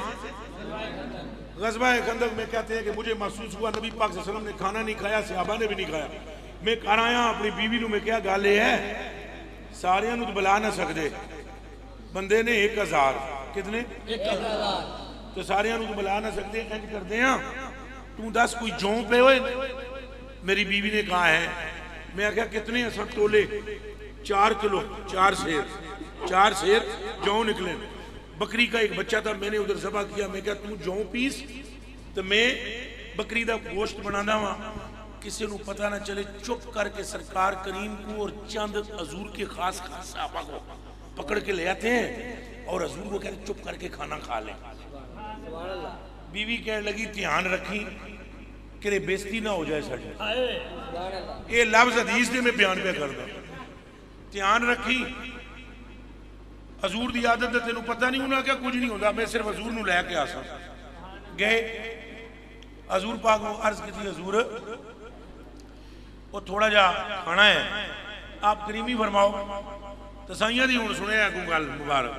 गजवाए खंदक में कहते हैं कि मुझे महसूस हुआ नबी पाक सल्लल्लाहु अलैहि वसल्लम ने खाना नहीं खाया, सहाबा ने भी नहीं खाया। मैं घर आया अपनी बीवी नू, मैं क्या गल है, सारे तो बुला ना सकते, बंदे ने 1000, कितने? 1000, तो सारे तो बुला ना सकते। इंज करते हैं, तू दस कोई जौ पे होए? मेरी बीवी ने कहा है। मैं आख्या कितने? सब तोले 4 किलो, 4 शेर जौ निकले। बकरी का एक बच्चा था, मैंने उधर ज़बह किया। मैं क्या तू जौ पीस तो मैं बकरी का गोश्त बनाना वा, किसी को पता ना चले। चुप करके सरकार करीम को और चंद हजूर के खास सहाबा को पकड़ के ले आते हैं और हजूर को कहते चुप करके खाना खा लें। बीवी कहने लगी ध्यान रखी कि बेइज्जती ना हो जाए साड़ी। ये लफ्ज हदीस ने मैं बयान पे कर दूं, ध्यान रखी। हजूर की आदत है, तेन पता नहीं, उन्हें क्या कुछ नहीं होता, मैं सिर्फ हजूर नू लैके आ सा। गए हजूर पाक को अर्ज की, हजूर वो थोड़ा जा खाना है, आप करीमी फरमाओ। तो साइया दी हुण सुने कोई गल मुबारक,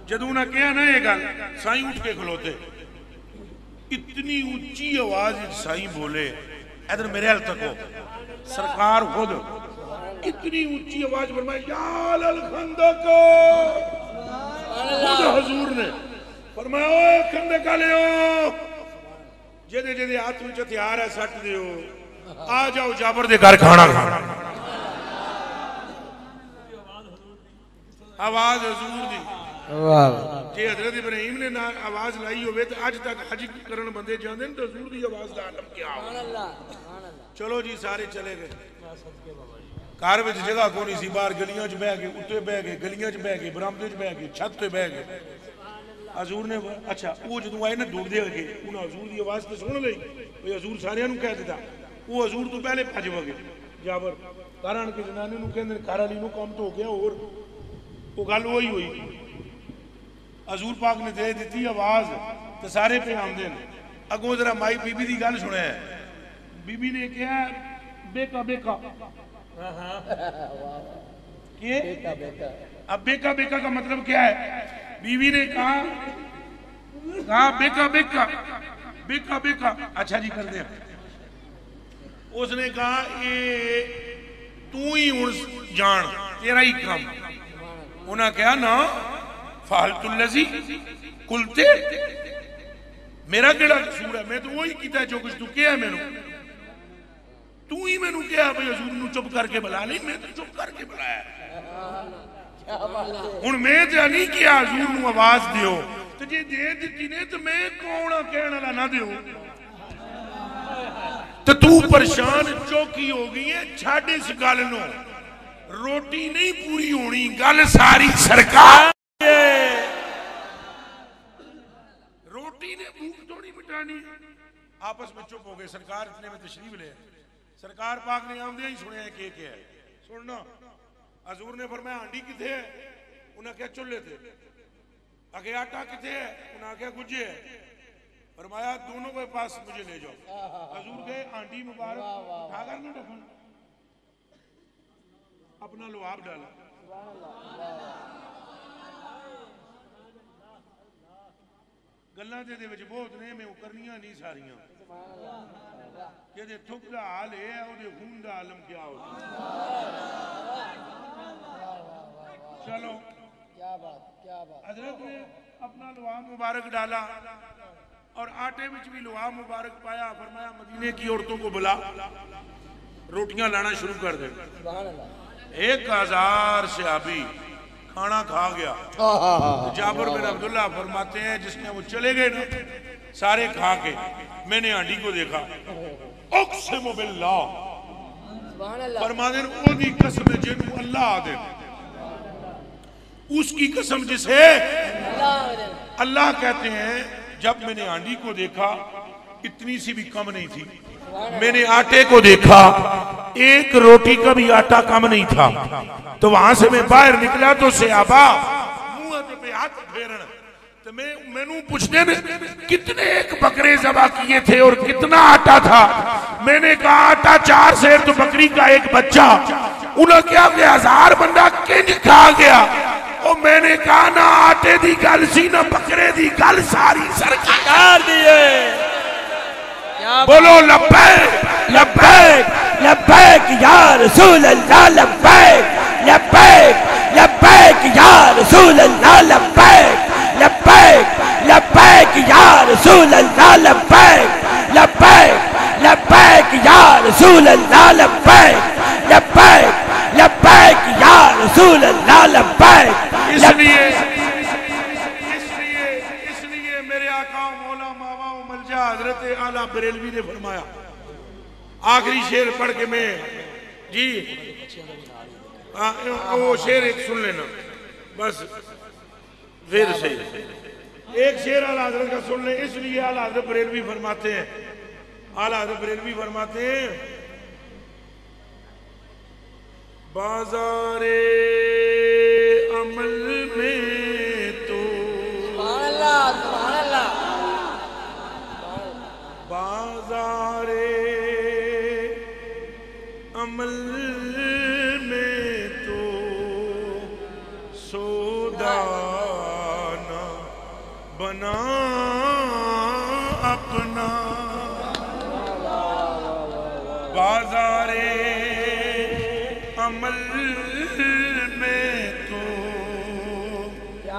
जदों उन्हें कहा ना ये गल, साई उठ के खलोते, इतनी ऊंची आवाज साई बोले, इधर मेरे हाल तको, सरकार खुद इतनी ऊंची आवाज फरमाई, या अल खंदक। हजूर ने फरमाया ओए खंदक वालेओ, जेदे जेदे हाथ में हथियार है सट दियो, आ जाओ जाबर दे घर खाना खाना। आवाज हजूर दी। जे हजरत इब्राहिम ने ना आवाज लाई हो तो अज तक हज करन बंदे जाते हैं, तो हजूर की आवाज का आलम क्या हो। चलो जी सारे चले गए, घर में जगह को नहीं सी, बाहर गलियां च बह गए, उत्ते बह गए, गलियां च बह गए, बरामदे च बह गए, छत पे बह गए। हजूर ने अच्छा वो जो आए ना दौड़ते अगे, उन्हें हजूर की आवाज तो सुन ली, हजूर सारे कह दिता। वो हजूर तो पहले भज वगे। जाबर घर आन के जनानी कहते घर वाली कम तो हो गया, और वो गल वही हुई। हजूर पाक ने दे दी आवाज तो सारे पे आमदे ने। अगों जरा माई बीबी की गल सुने, बीबी ने कहा बेका बेका। अब बेका बेका का मतलब क्या है? बीवी ने कहा बेका बेका बेका बेका। अच्छा जी कर दे। उसने कहा ये तू ही हुण जान, तेरा ही काम। उन्हें कहा ना फालतू लजी कुलते, मेरा केड़ा कसूर है, मैं तो वही किया जो कुछ तू क्या है। मैनू तू ही मैनू क्या भाई हजूर नू चुप करके बुला ली, मैं तो चुप करके बुलाया। हुण मैं तो नहीं किया हजूर नू आवाज दियो, तो जे दे दी ने तो मैं कौन आ कहने वाला ना दियो। तो तू परेशान चौकी हो गई है, छाड़ इस गल नू, रोटी नहीं पूरी होनी, गल सारी सरकार। रोटी ने भूख थोड़ी मिटानी। आपस में चुप हो गए। सरकार इतने में तशरीफ ले, सरकार पाक ने आमदे ही सुने के है। सुनना हजूर ने फरमाया हांडी किथे है? उन्हें क्या चूल्हे थे। आगे आटा किथे है? उन्हें क्या गुज्जे है। फरमाया दोनों के पास मुझे ले जाओ। हजूर गए, हांडी मुबारक उठा कर नहीं रखना, अपना लुआब डाला। गल्लां दे विच बहुत ने, मैं करनियां नहीं सारियां। थुक का हाल है, खून का आलम क्या हो। चलो क्या बात, क्या बात। हजरत ने अपना लुआ मुबारक डाला और आटे में भी लुआ मुबारक पाया। फरमाया मदीने की औरतों को बुला, रोटियां लाना शुरू कर दे। 1000 सहाबी खाना खा गया। तो जाबिर बिन अब्दुल्ला फरमाते हैं जिसने वो चले गए ना सारे खा के, मैंने हांडी को देखा, उक़सिमु बिल्लाह, फरमाते हैं ओदी कसम जिन्हों अल्लाह दे, उसकी कसम जिसे अल्लाह कहते हैं। जब मैंने हांडी को देखा इतनी सी भी कम नहीं थी, मैंने आटे को देखा एक रोटी का भी आटा कम नहीं था। तो वहां से मैं बाहर निकला तो सहाबा मुंह पे हाथ फेरन, तो मैनू पूछने में कितने एक बकरे ज़बा किए थे और कितना आटा था। मैंने कहा आटा 4 सेर तो बकरी का एक बच्चा। उन्हें क्या 1000 बंदा किंज खा गया। और मैंने कहा ना आटे दी गल सी ना बकरे दी गल, सारी सरकार दी है। बोलो लब्बैक लब्बैक लब्बैक या रसूल अल्लाह, लब्बैक लब्बैक लब्बैक या रसूल अल्लाह, लब्बैक लब्बैक लब्बैक या रसूल अल्लाह, लब्बैक लब्बैक लब्बैक या रसूल अल्लाह, लब्बैक लब्बैक लब्बैक या रसूल अल्लाह, लब्बैक। इसलिए मेरे आका मौला मावा मलजा हजरत आला बरेलवी ने फरमाया, आखिरी शेर पढ़ के मैं जी वो शेर एक सुन लेना बस, फिर से एक शेर आला हजरत का सुन ले। इसलिए आला हजरत बरेलवी फरमाते हैं, आला हजरत बरेलवी फरमाते हैं, बाजारे अमल में तो बाजारे अमल में तो सौदा ना बना अपना, बाजारे अमल में तो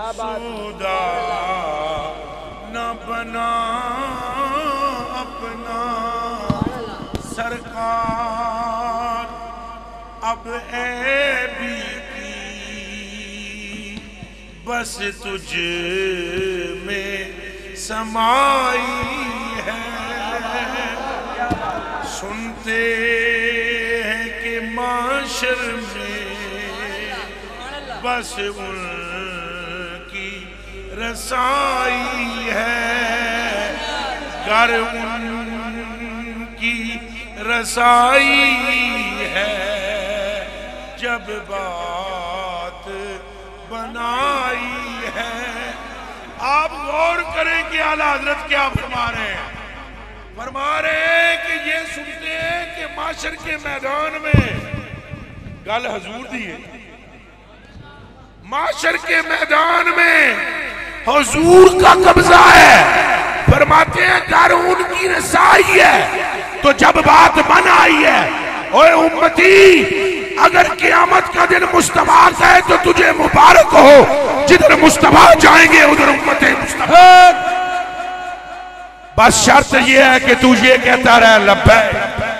सौदा न बना अपना। सरकार अब ऐबी की बस तुझ में समाई है। सुनते हैं कि माशर में बस उनकी रसाई है, कर उनकी रसाई है। जब बात बनाई है, आप गौर करें कि आला हजरत क्या फरमा रहे हैं। फरमा रहे हैं कि ये सुनते हैं कि माशर के मैदान में गल हजूर दी है, माशर के मैदान में हुजूर का कब्जा है। फरमाते हैं घर उनकी रसाई है। तो जब बात बन आई है, ओए उम्मती, अगर क़यामत का दिन मुस्तफा का है तो तुझे मुबारक हो, जिधर मुस्तफा जाएंगे उधर उम्मते मुस्तफा। बस शर्त ये है कि तू ये कहता रहे लब्बैक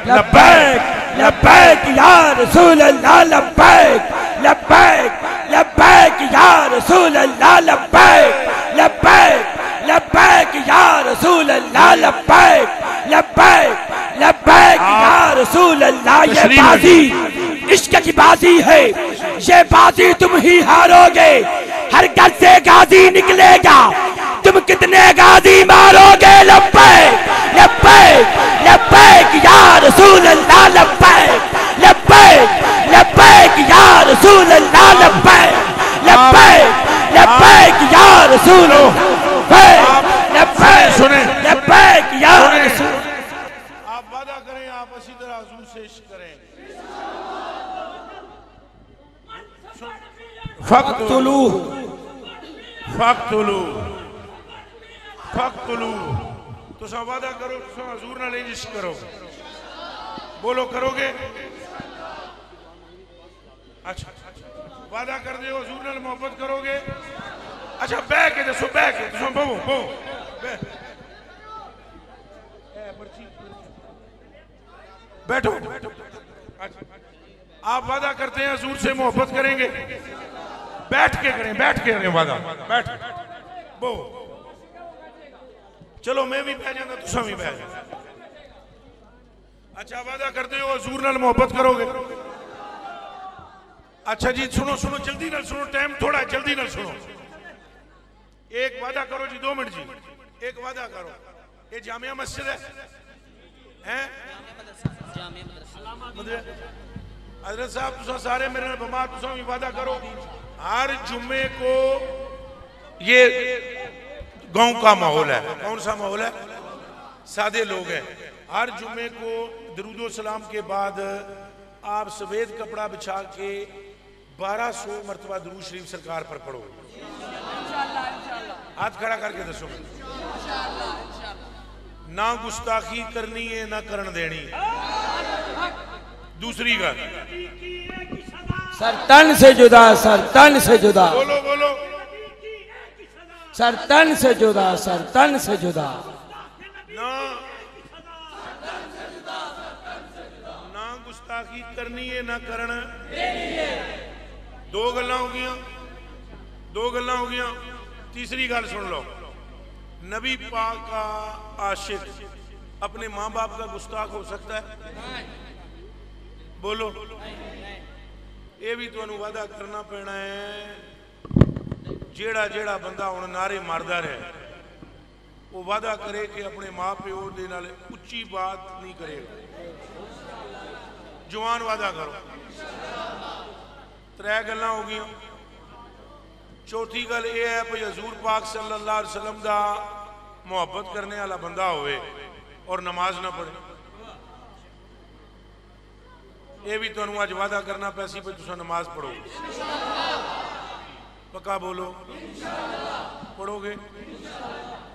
लब्बैक लब्बैक या रसूल अल्लाह, लब्बैक लब्बैक लब्बैक या रसूल अल्लाह, लब्बैक लब्बैक लब्बैक या रसूल अल्लाह, लब्बैक लब्बैक लब्बैक या रसूल अल्लाह। ये बाजी इश्क की बाजी है, ये बाजी तुम ही हारोगे। हर घर से गाजी निकलेगा, तुम कितने गाजी मारोगे। लब्बैक लब्बैक लब्बैक या रसूल अल्लाह, लब्बैक लब्बैक लब्बैक या रसूल अल्लाह, लब्बैक लब्बैक लब्बैक या रसूल लब्बैक सुने लब्बैक या रसूल। आप वादा करें आप इसी तरह हुजूर से इश्क करें। फक्तुलू फक्तुलू फक्तुलू तुसा वादा करो तुसा हजूर नाल इंज करो बोलो करोगे अच्छा वादा कर दे हजूर नाल मोहब्बत करोगे अच्छा बह के दसो बह के तुसा बहो बहो बैठो अच्छा आप वादा करते हैं हजूर से मोहब्बत करेंगे बैठ के करें वादा बैठ बो चलो मैं भी बह जाऊंगा तुसा भी बह जाओ अच्छा वादा करते हो हजूर नाल मोहब्बत करोगे अच्छा जी सुनो सुनो जल्दी नाल सुनो टाइम थोड़ा जल्दी नाल सुनो एक वादा करो जी 2 मिनट जी एक वादा करो ये जामिया मस्जिद है हजरत साहब तुसा सारे मेरे बमा तुसा भी वादा करो हर जुम्मे को ये गांव का माहौल है कौन सा माहौल है सादे लोग हैं हर जुम्मे को दरूदो सलाम के बाद आप सफेद कपड़ा बिछा के 1200 मरतबा दुरूद शरीफ सरकार पर पढ़ो हाथ खड़ा करके दसो ना गुस्ताखी करनी है ना करन देनी दूसरी गल सर तन से जुदा सर तन से जुदा बोलो बोलो सर तन से जुदा सर तन से जुदा ना ना गुस्ताखी करनी है ना करन दो गल्लां हो गया तीसरी गल सुन लो नबी पाक का आशिक अपने माँ बाप का गुस्ताख हो सकता है बोलो ये भी तुहानू वादा करना पैना है जेड़ा जेड़ा बंदा हुण नारे मारदा रहे वो वादा करे कि अपने माँ प्यो दे नाल उच्ची बात नहीं करेगा जवान वादा करो 3 गल्लां हो गई चौथी गल ये है भाई हजूर पाक सल्लल्लाहु अलैहि वसल्लम दा मोहब्बत करने वाला बंदा होवे और नमाज ना पढ़े ये भी तुहानू अज वादा करना पैसी पे तुसा नमाज पढ़ो पक्का बोलो पढ़ोगे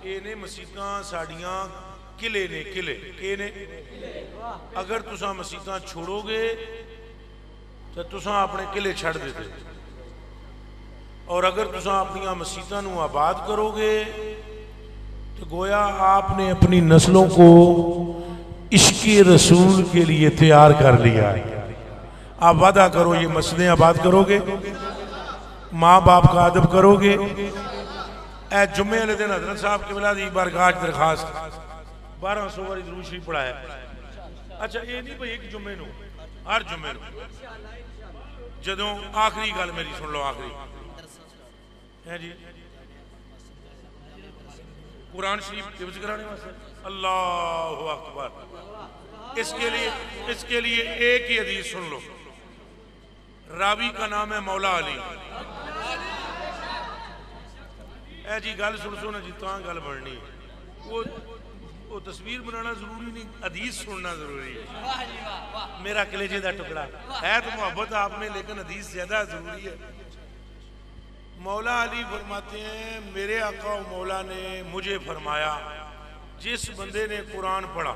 ये ने मसीतां साड़ियां किले ने किले के ने अगर तुसा मसीतां छोड़ोगे तो तुसा अपने किले छड़ देते और अगर तुसा अपनी मसीतां नू आबाद करोगे तो गोया आपने अपनी नस्लों को इश्क़े रसूल के लिए तैयार कर लिया है आप वादा करो ये मस्जिदें आबाद करोगे माँ बाप का अदब करोगे ए जुम्मे वाले दिन हजरत साहब क़िबला दी बारगाह दरखास्त 1200 बारी दुरूद शरीफ पढ़ाया अच्छा ये नहीं भाई एक जुम्मे नू हर जुम्मे नू जदों आखिरी गल मेरी सुन लो आखिरी है जी कुरान शरीफ हिफ्ज़ कराने वास्ते अल्लाहु अकबर इसके लिए एक ही हदीस सुन लो रावी का नाम है मौला अली ए जी गल सुन जी तो गल बननी वो तस्वीर बनाना जरूरी नहीं हदीस सुनना जरूरी है मेरा कलेजे का टुकड़ा है तो मोहब्बत आप में लेकिन हदीस ज्यादा जरूरी है मौला अली फरमाते हैं मेरे आका मौला ने मुझे फरमाया जिस बंदे ने कुरान पढ़ा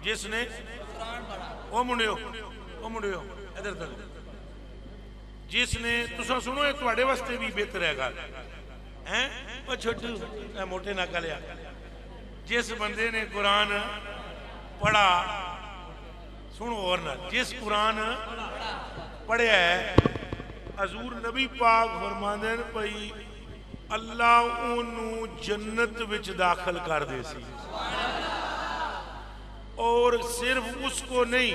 जिसने ओ मुंडियो इधर तक जिसने तुसा सुनो ये तुम्हारे वास्ते भी बेहतर है गल हैं ओ छोटू मोटे ना कलिया जिस बंदे ने कुरान पढ़ा सुनो और ना जिस कुरान पढ़िया है हजूर नबी पाक फरमांदे ने भाई अल्लाह ओनू जन्नत विच दाखिल कर दे सी और सिर्फ उसको नहीं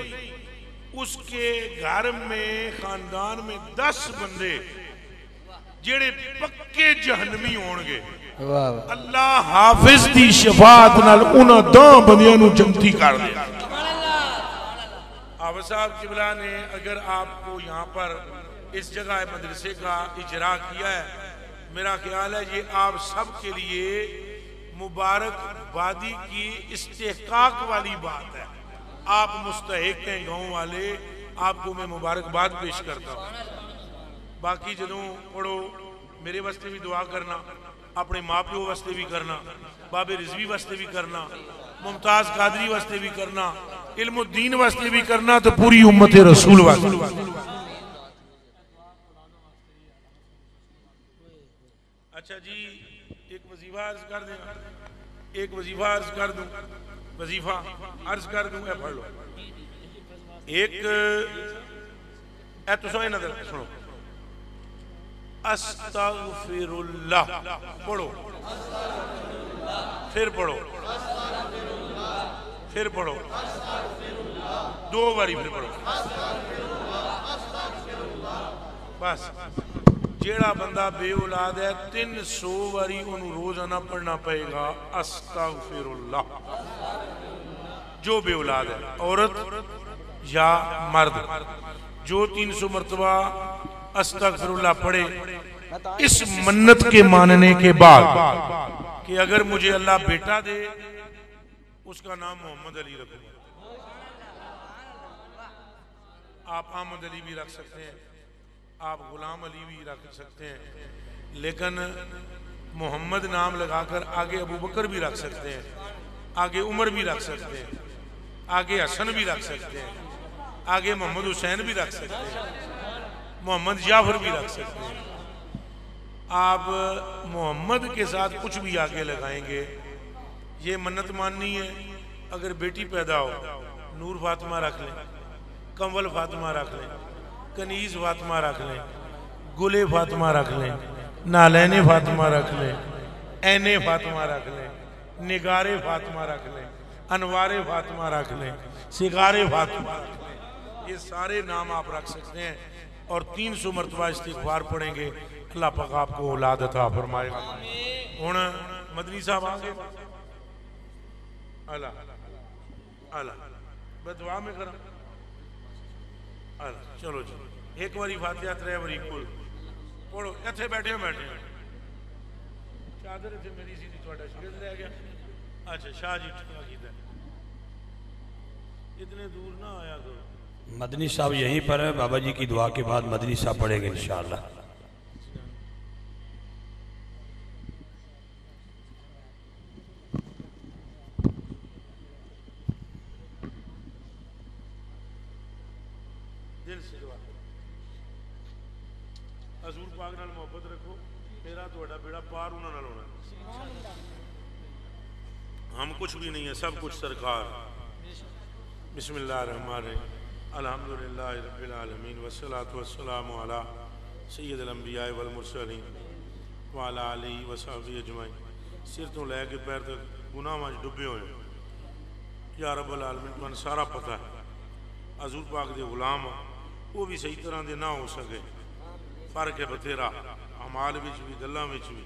उसके घर में खानदान में 10 बंदे जेड़े पक्के जहन्नमी होंगे अल्लाह हाफिज दी शफाअत नाल उन्हां 10 बंदियां नू जन्नती कर दे हाफिज साहब क़िबला ने अगर आपको यहाँ पर इस जगह मदरसे का इजरा किया है मेरा ख्याल है ये आप सब के लिए मुबारकबादी की इस्तेहकाक वाली बात है आप मुस्तहिक हैं गाँव वाले आपको मैं मुबारकबाद पेश करता हूँ बाकी जदों पढ़ो मेरे वास्ते भी दुआ करना, अपने माँ प्यो वास्ते भी करना, बाबे रिजवी वास्ते भी करना, मुमताज कादरी वास्ते भी करना, इल्मुद्दीन वास्ते भी करना, तो पूरी उम्मत रसूल वास्ते। अच्छा जी, एक वजीफा अर्ज कर देना, एक वजीफा अर्ज कर दूं, वजीफा अर्ज कर दूं, पढ़ लो एक तो सुनो, अस्तगफिरुल्लाह पढ़ो, फिर पढ़ो, फिर पढ़ो, 2 बारी फिर पढ़ो। बस जेड़ा बंदा बे औलाद है 300 बारी उन्होंने रोजाना पढ़ना पड़ेगा अस्तगफिरुल्लाह। जो बे औलाद है, औरत या मर्द, जो 300 मरतबा अस्तगफिरुल्लाह पढ़े, इस मन्नत के मानने के बाद कि अगर मुझे अल्लाह बेटा दे उसका नाम मोहम्मद अली रखूंगा। आप अहमद अली भी रख सकते हैं, आप गुलाम अली भी रख सकते हैं, लेकिन मोहम्मद नाम लगाकर आगे अबू बकर भी रख सकते हैं, आगे उमर भी रख सकते हैं, आगे हसन भी रख सकते हैं, आगे मोहम्मद हुसैन भी रख सकते हैं, मोहम्मद जाफर भी रख सकते हैं। आप मोहम्मद के साथ कुछ भी आगे लगाएंगे, ये मन्नत माननी है। अगर बेटी पैदा हो, नूर फातिमा रख लें, कंवल फातिमा रख लें, कनीज फातिमा रख लें, गुले फातिमा रख लें, नालैने फातिमा रख लें, ऐने फातिमा रख लें, निगारे फातिमा रख लें, अनवारे फातिमा रख लें, सिगारे फातिमा रख लें, ये सारे नाम आप रख सकते हैं। और 300 मरतबा इस्तिग़फ़ार पढ़ेंगे, अल्लाह पाक आपको औलाद अता फरमाएगा। हुण मदनी साहब आगे अल्लाह अल्लाह मैं दुआ में करा अल्लाह। चलो जी, एक बारी फातिहा 3 बारी कुल पढ़ो। इत्थे बैठे हो, बैठे चादर इत्थे मेरी सी, तुहाडा शरीर रह गया। अच्छा शाह जी इतने दूर ना आया करो। मदनी साहब यहीं पर है, बाबा जी की दुआ के बाद मदनी साहब पढ़ेंगे इंशाअल्लाह। दिल से दुआ हजूर पाक नाल मोहब्बत रखो, मेरा तुहाडा बेड़ा पार उन्हां नाल होना। हम कुछ भी नहीं है, सब कुछ सरकार। बिस्मिल्लाहिर्रहमानिर्रहीम, अल्हम्दुलिल्लाहि रब्बिल आलमीन, वस्सलातु वस्सलामु अला सय्यिदिल अंबिया वल मुरसलीन व अला आलिहि व सहबिहि अजमाइन। सिर तो लैके पैर तक गुनाहां च डुबे हुए या रब्बुल आलमीन, तुहानूं सारा पता है। हजूर पाक दे गुलाम वो भी सही तरह दे ना हो सके, फर्क है बथेरा अमाल विच भी, गल्लां विच भी।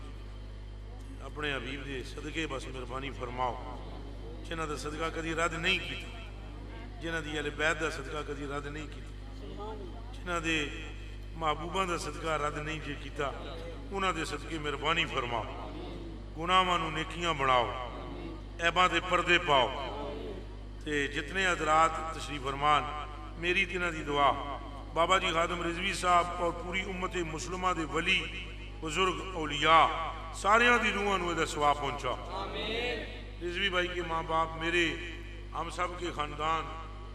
अपने हबीब दे सदके बस मेहरबानी फरमाओ, जिन्हां दा सदका कदी रद्द नहीं किया, जिन्हां दी अहले बैत दा सदका कदी रद्द नहीं किया, जिन्हां दे महबूबां दा सदका रद्द नहीं जे कीता, उन्हां दे सदके मेहरबानी फरमाओ। गुनाहां नूं नेकियां बनाओ, ऐबां दे पर्दे पाओ। ते जितने हज़रात तशरीफ फरमान, मेरी तिन्हां दी दुआ बाबा जी खादम रिजवी साहब और पूरी उम्मत मुसलमा दे वली बुजुर्ग औलिया सारियां दी रूहां नूं इहदा सवाब पहुंचा। रिजवी भाई के माँ बाप, मेरे हम सब के खानदान,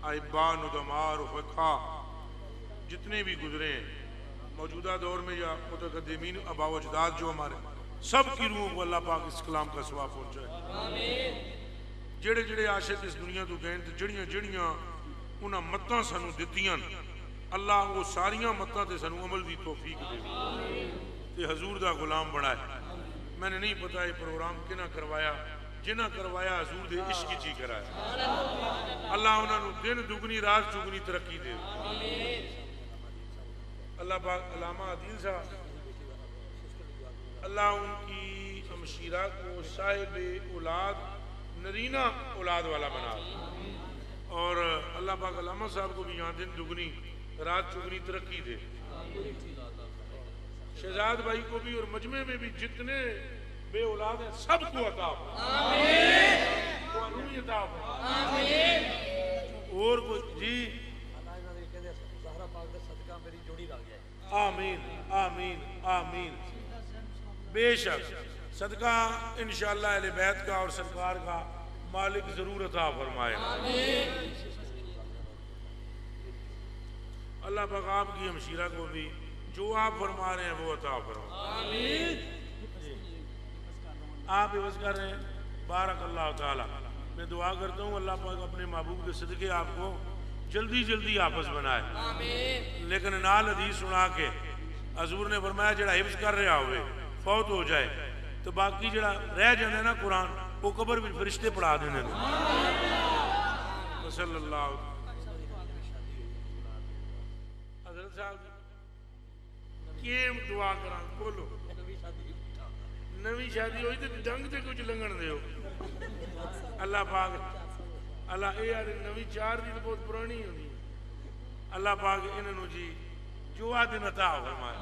अहिब्बा, नुदमार, फ़क़हा जितने भी गुजरे हैं मौजूदा दौर में या मुतक़द्दिमीन आबा व अजदाद जो हमारे, सब की रूहों को अल्लाह पाक इस कलाम का सवाब पहुंचाए। जेड़े जेड़े आशिक इस दुनिया तो गए, जड़ियां जड़ियां उन्हां मत्तां सानू दित्तियां, अल्लाह वो सारियां मत्तां ते सानू अमल दी तौफीक दे ते हजूर दा गुलाम बनाए। मैंने नहीं पता ये प्रोग्राम किना करवाया, जिन्हें करवाया हजूर दे इश्क च ही कराया। अल्लाह उन्होंने दिन दुगनी रात चुगनी तरक्की दे। अल्लाह पाक अल्लामा अदील साहब, अल्लाह उनकी हमशीरा को साहिब औलाद, नरीना औलाद वाला बना, और अल्लाह पाक अल्लामा साहब को भी यहाँ दिन दुगनी रात चुगनी तरक्की दे। शहजाद भाई को भी और मजमे में भी जितने बे औलाद है सबको अता हो, और कोई जी आमीन आमीन आमीन। बेशक सदका इंशाअल्लाह अहले बैत का और सरकार का मालिक जरूर अता फरमाए। अल्लाह पाक आपकी हमशीरा को भी जो आप फरमा रहे हैं वो अता फरमाए। आप इवज़ कर रहे हैं, बारकल्लाहु ताला। मैं दुआ करता हूँ अल्लाह पाक अपने महबूब के सदके आपको जल्दी जल्दी आपस बनाए। लेकिन नाल हदीस सुना के हजूर ने फरमाया जड़ा हिफ्ज़ कर रहा होवे फौत हो जाए तो बाकी जड़ा रह जाए ना कुरान वो कबर में फरिश्ते पढ़ा देने। सल्लल्लाहु हज़रत साहब केम दुआ करा बोलो। नवी शादी हुई तो ढंग से कुछ लंघन दो अल्लाह पाक। अल्लाह ये यार नवी 4 दी तो बहुत पुरानी होगी। अल्लाह पाक इन्होंने जी जो दिन अता फरमाए।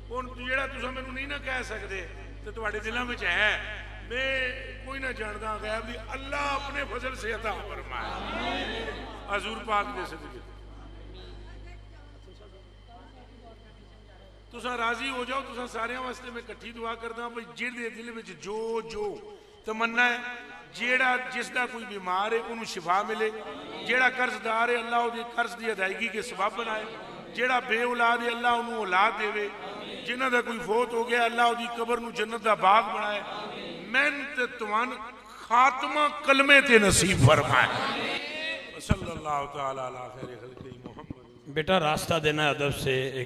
हुण जेड़ा तुसां मैनूं नहीं ना कह सकते तो तुहाडे दिलों में है, मैं कोई ना जानदा गैब दी, अल्लाह अपने फजल से अता फरमाए हजूर पाक दे सदके। तुसां राजी हो जाओ। तुसां सारियां वास्ते मैं इकट्ठी दुआ करदा भाई जिहदे दिल में जो जो तमन्ना है, जेड़ा जिसका कोई बीमार है उन्होंने शिफा मिले, जेड़ा कर्जदार है अल्लाह उहदे कर्ज की अदायगी के सबब बनाए, जेड़ा बे औलाद है अल्लाह उन्होंने औलाद देवे, जिन्हां दा कोई फौत हो गया अल्लाह उहदी कबर नूं जन्नत दा बाग बनाए। मेहनत तुहान खात्मा कलमे ते नसीब फरमाए। सल्लल्लाहु तआला अला खैर खल्क़ी मुहम्मद। बेटा रास्ता देना अदब से।